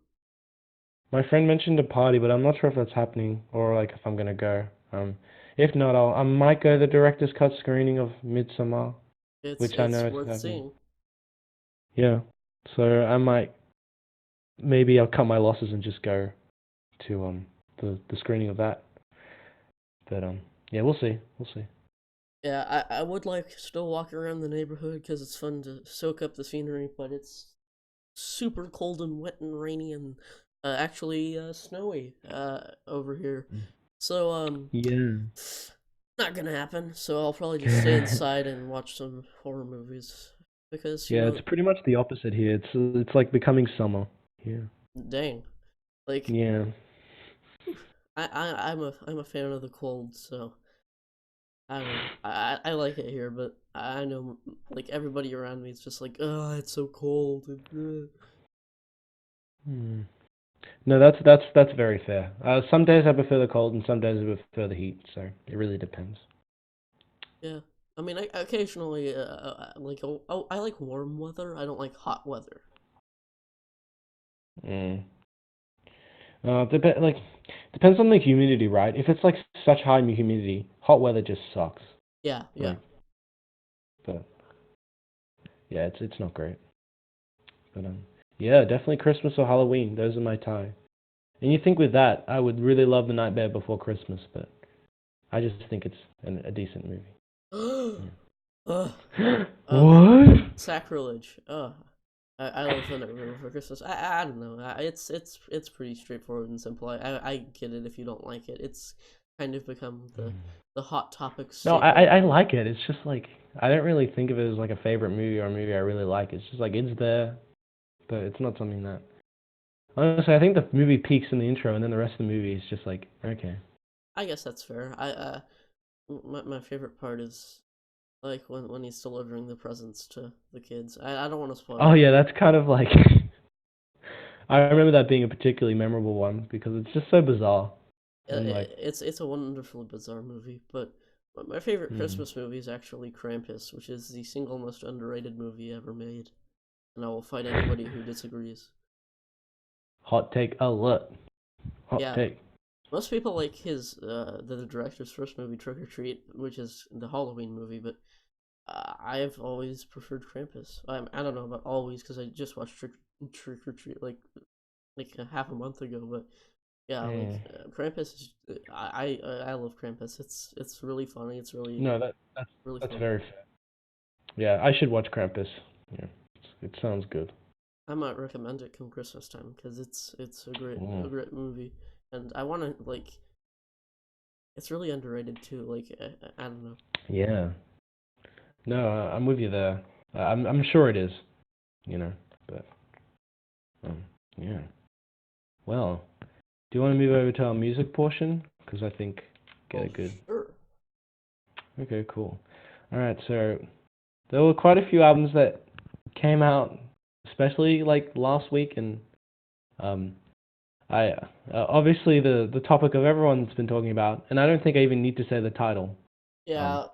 my friend mentioned a party, but I'm not sure if that's happening or like if I'm gonna go. If not, I might go to the director's cut screening of Midsummer, which I It's know is worth happening. seeing. Yeah, so I might maybe I'll cut my losses and just go to the screening of that. But yeah, we'll see. We'll see. Yeah, I would like still walk around the neighborhood because it's fun to soak up the scenery, but it's super cold and wet and rainy and actually snowy over here. So Yeah. not gonna happen. So I'll probably just stay inside and watch some horror movies because Yeah, it's pretty much the opposite here. It's like becoming summer here. dang, like Yeah. I'm a fan of the cold, so I don't know. I like it here, but I know like everybody around me is just like, oh, it's so cold. Hmm. No, that's very fair. Some days I prefer the cold, and some days I prefer the heat. So it really depends. Yeah. I mean, I occasionally like I like warm weather. I don't like hot weather. Mm. Like depends on the humidity, right? If it's like such high humidity, hot weather just sucks. Yeah, yeah. Like, but yeah, it's not great. But yeah, definitely Christmas or Halloween. Those are my tie. And you think with that, I would really love The Nightmare Before Christmas, but I just think it's a decent movie. Ugh, Yeah. ugh, What? sacrilege. Ugh. I love the Nightmare Before Christmas. I don't know. It's pretty straightforward and simple. I get it if you don't like it. kind of become the hot topic No, staple. I like it. It's just like I don't really think of it as like a favorite movie or a movie I really like. It's just like it's there, but it's not something that honestly I think the movie peaks in the intro and then the rest of the movie is just like okay. I guess that's fair. My favorite part is like when he's delivering the presents to the kids. I don't want to spoil Oh it. yeah, that's kind of like I remember that being a particularly memorable one because it's just so bizarre and like It's a wonderfully bizarre movie, but my favorite hmm, Christmas movie is actually Krampus, which is the single most underrated movie ever made, and I will fight anybody who disagrees. hot take alert. Hot Yeah, take. most people like his the director's first movie, Trick or Treat, which is the Halloween movie, but I've always preferred Krampus. I don't know about always because I just watched Trick or Treat like a half a month ago, but yeah, like Mm. Krampus is I love Krampus. It's really funny. It's really No, really that's fun. very fair. Yeah, I should watch Krampus. Yeah, it sounds good. I might recommend it come Christmas time because it's Mm. a great movie, and I want to like it's really underrated too. Like I don't know. Yeah. No, I'm with you there. I'm sure it is, you know, but um, yeah. Well, do you want to move over to our music portion? Because I think get Oh it good. sure. Okay, cool. All right, so there were quite a few albums that came out, especially like last week, and um, I obviously the topic of everyone's been talking about, and I don't think I even need to say the title. Um, Yeah.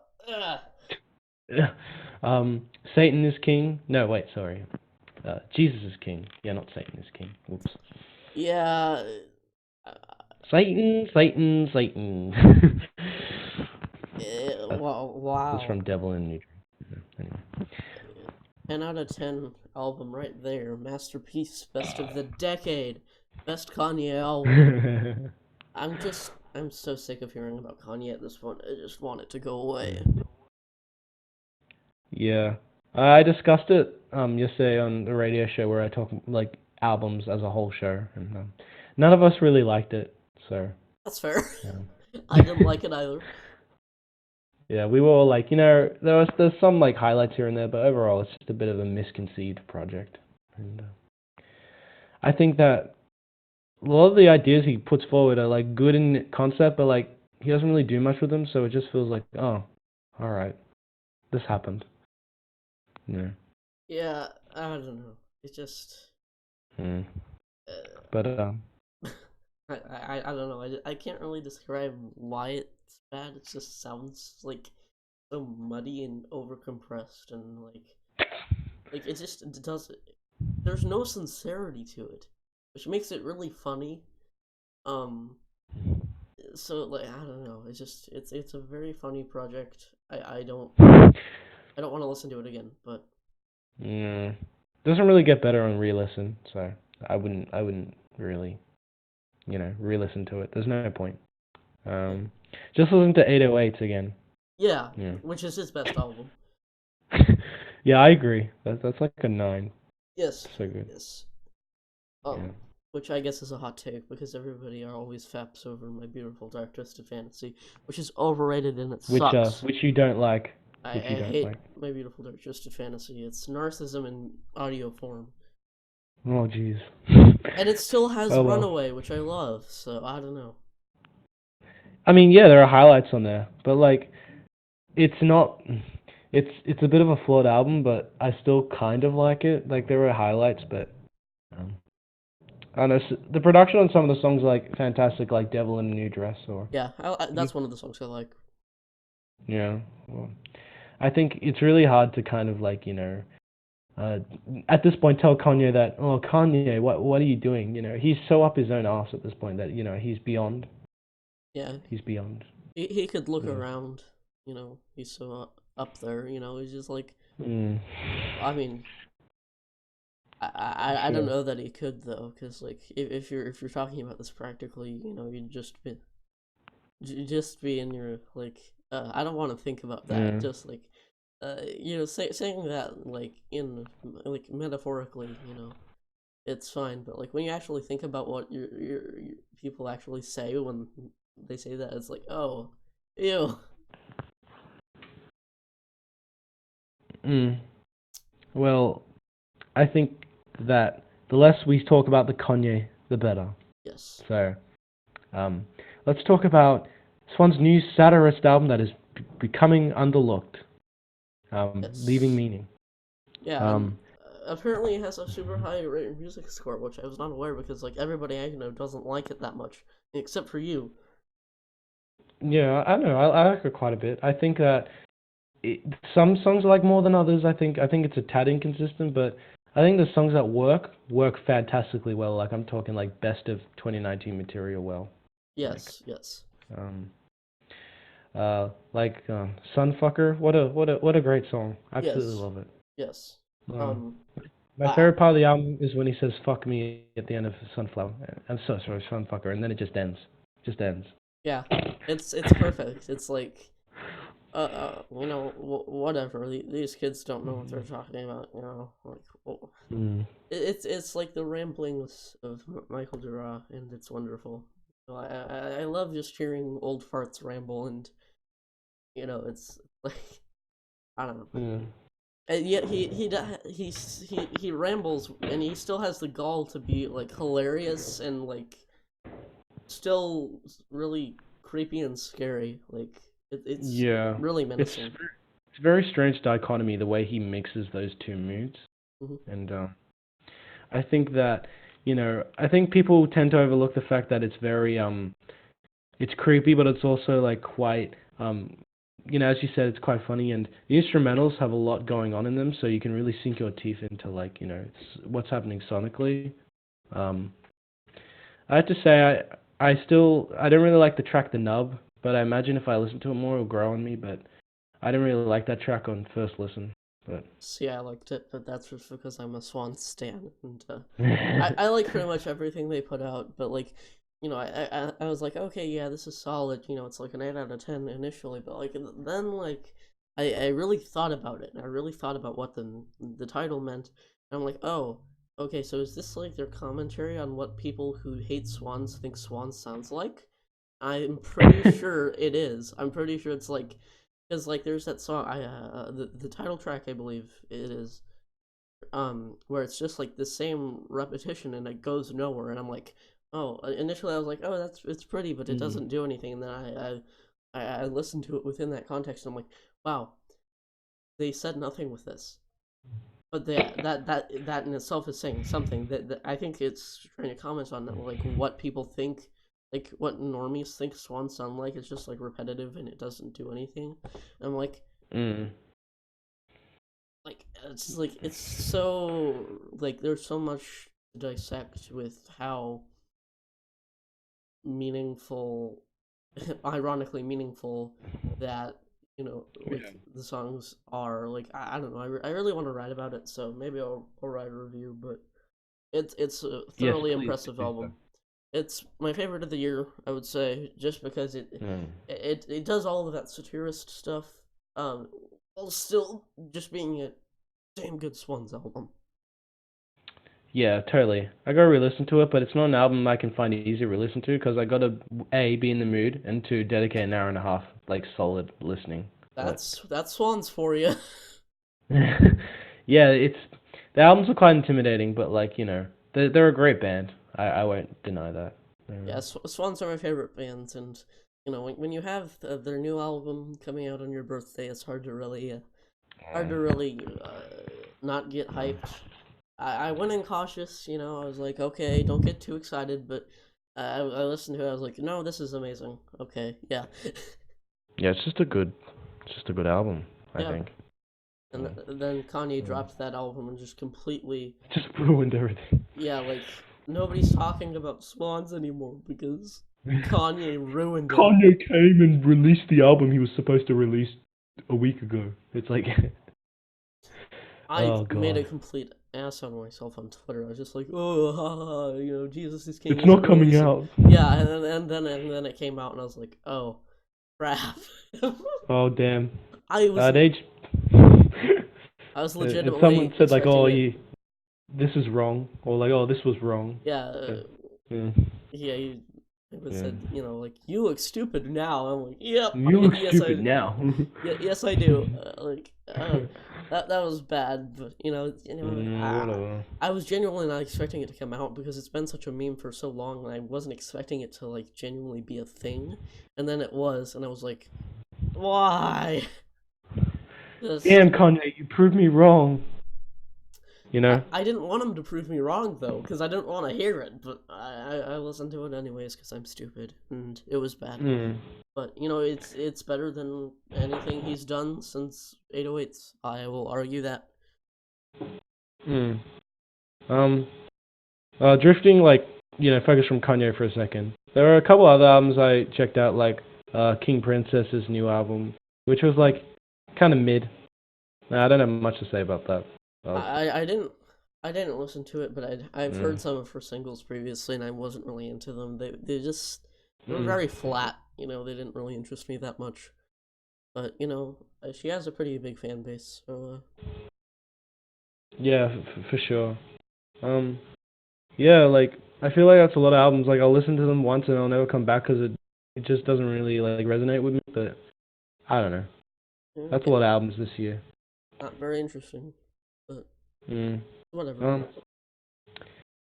Uh, um, Satan is King. No, wait, sorry. Jesus is King. Yeah, not Satan is King. Whoops. yeah. Uh, Satan, Satan, Satan. That's wow. from Devil in New Jersey. Anyway. 10 out of 10 album right there. Masterpiece. Best of the decade. Best Kanye album. I'm so sick of hearing about Kanye at this point. I just want it to go away. Yeah, I discussed it yesterday on the radio show where I talk like albums as a whole show, and none of us really liked it. So That's fair. I yeah, didn't like it either. yeah, we were all like, there's some like highlights here and there, but overall it's just a bit of a misconceived project. And I think that a lot of the ideas he puts forward are like good in concept, but like he doesn't really do much with them, so it just feels like, oh, all right, this happened. Yeah. Yeah, I don't know. It just. Hmm. Uh, But I don't know. I can't really describe why it's bad. It just sounds like so muddy and overcompressed and like it just it does. There's no sincerity to it, which makes it really funny. Um, so like I don't know. It's just it's a very funny project. I don't want to listen to it again, but yeah, doesn't really get better on re-listen, so I wouldn't really, re-listen to it. There's no point. Um, just listen to 808s again. yeah, Yeah. which is his best album. Yeah, I agree. That's like a 9. Yes, So good. yes. Yeah. Which I guess is a hot take because everybody are always faps over My Beautiful Dark Twisted Fantasy, which is overrated and it sucks. Which you don't like. Which you I don't hate like. My Beautiful Dark Twisted Fantasy. It's narcissism in audio form. Oh jeez. And it still has Oh well. Runaway, which I love, so I don't know. I mean, yeah, there are highlights on there, but like, it's not. It's a bit of a flawed album, but I still kind of like it. Like there are highlights, but um, I don't know. The production on some of the songs are like fantastic, like "Devil in a New Dress" or Yeah, that's one of the songs I like. yeah. Well, I think it's really hard to kind of like uh, at this point tell Kanye that Kanye, what are you doing? He's so up his own ass at this point that Yeah, he's beyond. he could look Yeah. around, he's so up there, he's just like, Mm, I mean, I don't sure. know that he could though, because like if you're talking about this practically, you'd just be in your like I don't want to think about that. Yeah. Just like saying that like in like metaphorically, it's fine. But like when you actually think about what your people actually say when they say that, it's like, oh, ew. Mm. Well, I think that the less we talk about the Kanye, the better. Yes. So, um, let's talk about Swan's new satirist album that is becoming underlooked, leaving Yes. meaning. Yeah, and Um, apparently it has a super high rated music score, which I was not aware because like everybody I know doesn't like it that much, except for you. yeah, I know. I like it quite a bit. I think that it, some songs I like more than others. I think it's a tad inconsistent, but I think the songs that work fantastically well. Like I'm talking like best of 2019 material. Well, like Yes, yes, um, Sunfucker. What a great song. Absolutely yes, love it. yes. Um, Um, my I, favorite part of the album is when he says "fuck me" at the end of Sunflower. I'm so sorry, Sunfucker, and then it just ends. Just ends. yeah, it's perfect. It's like, whatever. These kids don't know what they're talking about. Like, well, Mm. it's like the ramblings of Michael Dura, and it's wonderful. I love just hearing old farts ramble, and it's like I don't know. Mm. And yet he rambles, and he still has the gall to be like hilarious and like still really creepy and scary. Like it's Yeah, really it's menacing. it's a very strange dichotomy the way he mixes those two moods, Hmm. and I think that I think people tend to overlook the fact that it's very it's creepy, but it's also like quite as you said, it's quite funny, and the instrumentals have a lot going on in them, so you can really sink your teeth into like what's happening sonically. Um, I have to say, I don't really like the track The Nub, but I imagine if I listen to it more, it'll grow on me. But I didn't really like that track on first listen. But See, I liked it, but that's just because I'm a Swan stan, and I like pretty much everything they put out. But like, I was like, okay, yeah, this is solid. It's like an 8 out of 10 initially, but like then like I really thought about it, and I really thought about what the title meant. And I'm like, oh, okay, so is this like their commentary on what people who hate swans think swans sounds like? I'm pretty sure it is. I'm pretty sure it's like because like there's that song the title track I believe it is where it's just like the same repetition and it goes nowhere, and I'm like, oh, initially I was like, oh, it's pretty, but it mm, doesn't do anything, and then I listened to it within that context, and I'm like, wow, they said nothing with this, but that in itself is saying something that I think it's trying to comment on like what people think, like what normies think swans sound like. It's just like repetitive and it doesn't do anything. And I'm mm, like it's like it's so like there's so much to dissect with how meaningful, ironically meaningful, that like yeah. the songs are. Like I don't know. I really want to write about it, so maybe I'll write a review. But it's a Yes, thoroughly please impressive do so. album. It's my favorite of the year, I would say, just because Mm. it does all of that satirist stuff, while still just being a damn good Swans album. Yeah, totally. I gotta re-listen to it, but it's not an album I can find easy to re-listen to because I gotta A, be in the mood, and two, dedicate an hour and a half, like solid listening. But That's Swans for you. yeah, the albums are quite intimidating, but like they're a great band. I won't deny that. Yeah, Swans are my favorite bands, and when you have their new album coming out on your birthday, it's hard to really not get hyped. I went in cautious, I was like, okay, don't get too excited, but I listened to it, I was like, no, this is amazing. Okay, yeah. Yeah, it's just a good album, I Yeah. think. And Mm. then Kanye Mm. dropped that album and just completely, Just ruined everything. yeah, like, nobody's talking about Swans anymore because Kanye ruined it. Kanye came and released the album he was supposed to release a week ago. It's like, I oh made a god, complete ass out of myself on Twitter. I was just like, oh, ha, ha, ha, Jesus is King it's isn't not coming releasing. out. Yeah, and then it came out, and I was like, oh, crap. Oh damn. I was They I was and someone legitimately said like, expecting oh, it. this is wrong, or like, oh, this was wrong. Yeah, Uh, yeah. yeah. It Yeah. said, you know, like, you look stupid now. I'm like, yep, You look yes stupid I, now. yes I do. That was bad, but Whatever. I was genuinely not expecting it to come out because it's been such a meme for so long, and I wasn't expecting it to like genuinely be a thing, and then it was, and I was like, why? Just Damn, Kanye, you proved me wrong. You know? I didn't want him to prove me wrong though, because I didn't want to hear it, but I listened to it anyways because I'm stupid, and it was bad. Mm. But you know, it's better than anything he's done since 808s. I will argue that. Mm. Um. Drifting, like, focus from Kanye for a second. There are a couple other albums I checked out, like King Princess's new album, which was like kind of mid. Nah, I don't have much to say about that. That was, I didn't listen to it, but I've mm. heard some of her singles previously, and I wasn't really into them. They were Mm. very flat. You know, they didn't really interest me that much. But you know, she has a pretty big fan base, so Yeah, for sure. Um, yeah, like I feel like that's a lot of albums. Like I'll listen to them once and I'll never come back because it just doesn't really like resonate with me. But I don't know. That's a yeah, lot of albums this year. not very interesting. But Mm. whatever. Um,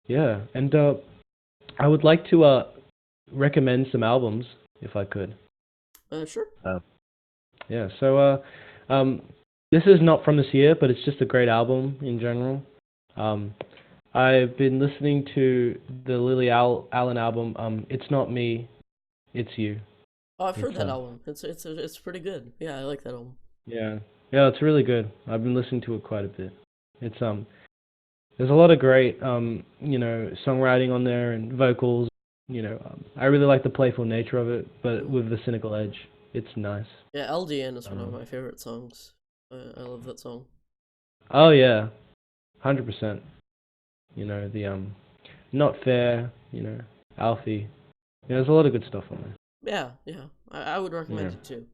yeah, and I would like to recommend some albums if I could. Sure. Uh, yeah, so um, this is not from this year, but it's just a great album in general. Um, I've been listening to the Allen album. It's not me, it's you. Oh, I've It's heard that album. It's pretty good. Yeah, I like that album. yeah, yeah, it's really good. I've been listening to it quite a bit. It's there's a lot of great songwriting on there and vocals. I really like the playful nature of it, but Mm. with the cynical edge. It's nice. Yeah, LDN is one of Um, my favorite songs. I love that song. oh yeah, 100%. The not fair. Alfie. There's a lot of good stuff on Yeah, yeah. I would recommend there. it too.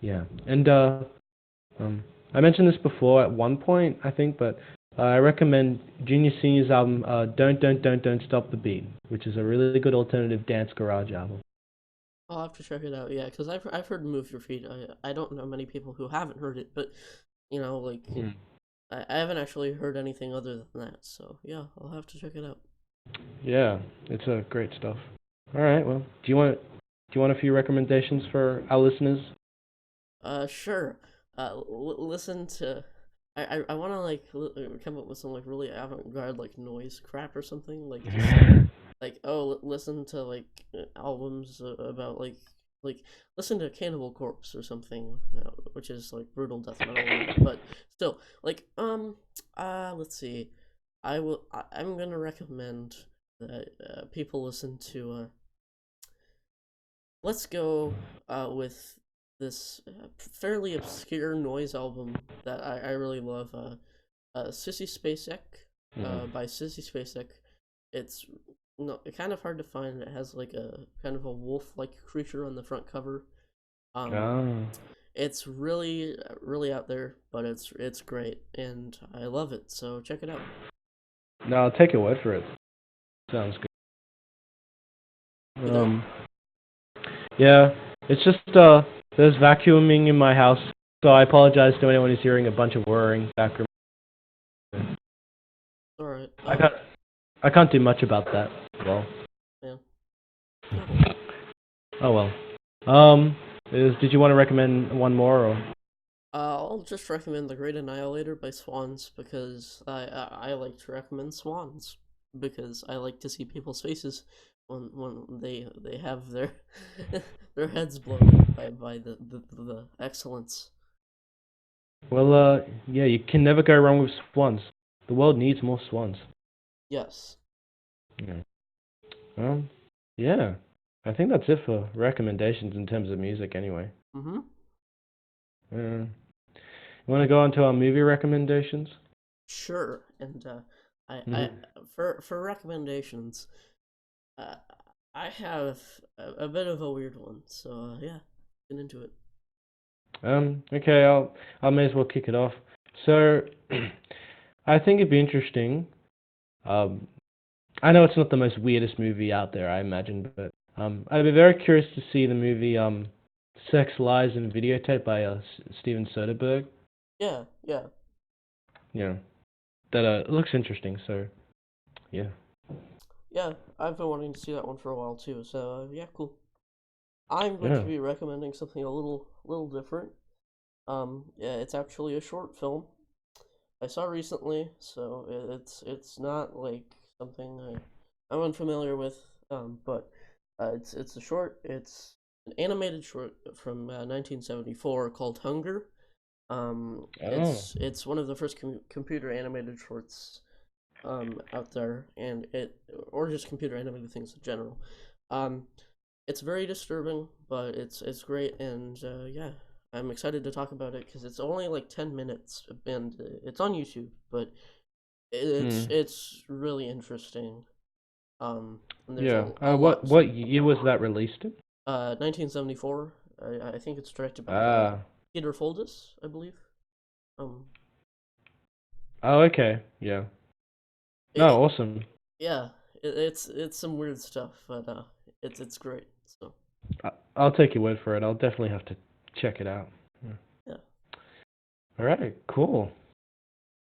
Yeah, and um, I mentioned this before at one point, I think, but I recommend Junior Senior's album, Don't Stop the Beat, which is a really good alternative dance garage album. I'll have to check it out. Yeah, because I've heard "Move Your Feet." I don't know many people who haven't heard it, but you know, like Mm. I haven't actually heard anything other than that. So yeah, I'll have to check it out. Yeah, it's great stuff. All right, well, do you want a few recommendations for our listeners? Sure. Listen to. I want to like come up with some like really avant-garde like noise crap or something like just like listen to like albums about like listen to Cannibal Corpse or something, which is like brutal death metal, but still like let's see. I'm gonna recommend that people listen to let's go with this fairly obscure noise album that I really love. Sissy Spacek Mm. by Sissy Spacek. It's no, kind of hard to find. It has like a kind of a wolf-like creature on the front cover. Um, Ah, it's really out there, but it's great, and I love it. So check it out. no, I'll take your word for it. Sounds You good. there? Yeah, it's just there's vacuuming in my house, so I apologize to anyone who's hearing a bunch of whirring background. All right. I can't I can't do much about that. Well, Yeah. No. oh well. Did you want to recommend one more or? I'll just recommend The Great Annihilator by Swans because I like to recommend Swans because I like to see people's faces when they have their their heads blown by the excellence. Well, yeah, you can never go wrong with swans. The world needs more swans. Yes. Yeah. Um, yeah. I think that's it for recommendations in terms of music, anyway. Mm-hmm. You want to go on to our movie recommendations? Sure. And I Mm-hmm. for recommendations, uh, I have a bit of a weird one. So yeah, get into it. Okay, I may as well kick it off. So, I think it'd be interesting. Um, I know it's not the most weirdest movie out there, I imagine, but I'd be very curious to see the movie Sex, Lies, and Videotape by Steven Soderbergh. Yeah, yeah, Yeah, that looks interesting. So yeah, yeah. I've been wanting to see that one for a while too. So yeah, cool. I'm going yeah. to be recommending something a little different. Yeah, it's actually a short film I saw recently, so it's not like something I'm unfamiliar with. But it's a short. It's an animated short from 1974 called Hunger. Oh, It's one of the first computer animated shorts out there, and it or just computer animated things in general. Um, it's very disturbing, but it's great, and yeah, I'm excited to talk about it because it's only like 10 minutes, and it's on YouTube, but hmm. it's really interesting. And there's Yeah. a What lot. what year was that released in? 1974. I think it's directed by Ah. Peter Foldis, I believe. Um, Oh, okay. Yeah. it, No, awesome. yeah, it's some weird stuff, but it's great. So I'll take your word for it. I'll definitely have to check it out. Yeah. yeah. All right. Cool.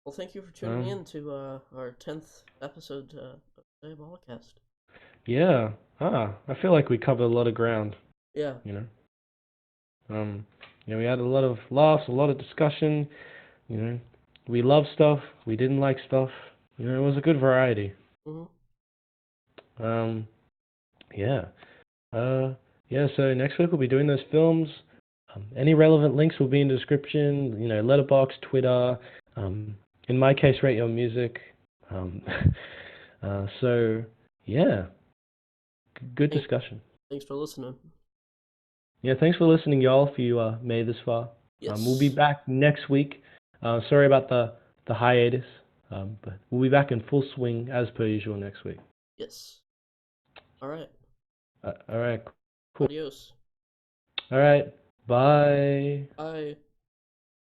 Well, thank you for tuning Um. in to our 10th episode of Diabolicast. Yeah. I feel like we covered a lot of ground. Yeah. You know. Um. We had a lot of laughs, a lot of discussion. You know. We loved stuff. We didn't like stuff. It was a good variety. Hmm. Um. Yeah. Uh, yeah, so next week we'll be doing those films. Any relevant links will be in the description, Letterboxd, Twitter, um, in my case, Rate Your Music. Um, so, yeah, good Thank, discussion. thanks for listening. Yeah, thanks for listening, y'all, if you made this far. We'll be Yes. back next week. Sorry about the hiatus, but we'll be back in full swing as per usual next week. Yes. All right. All right, cool. Adios. All right, bye. Bye.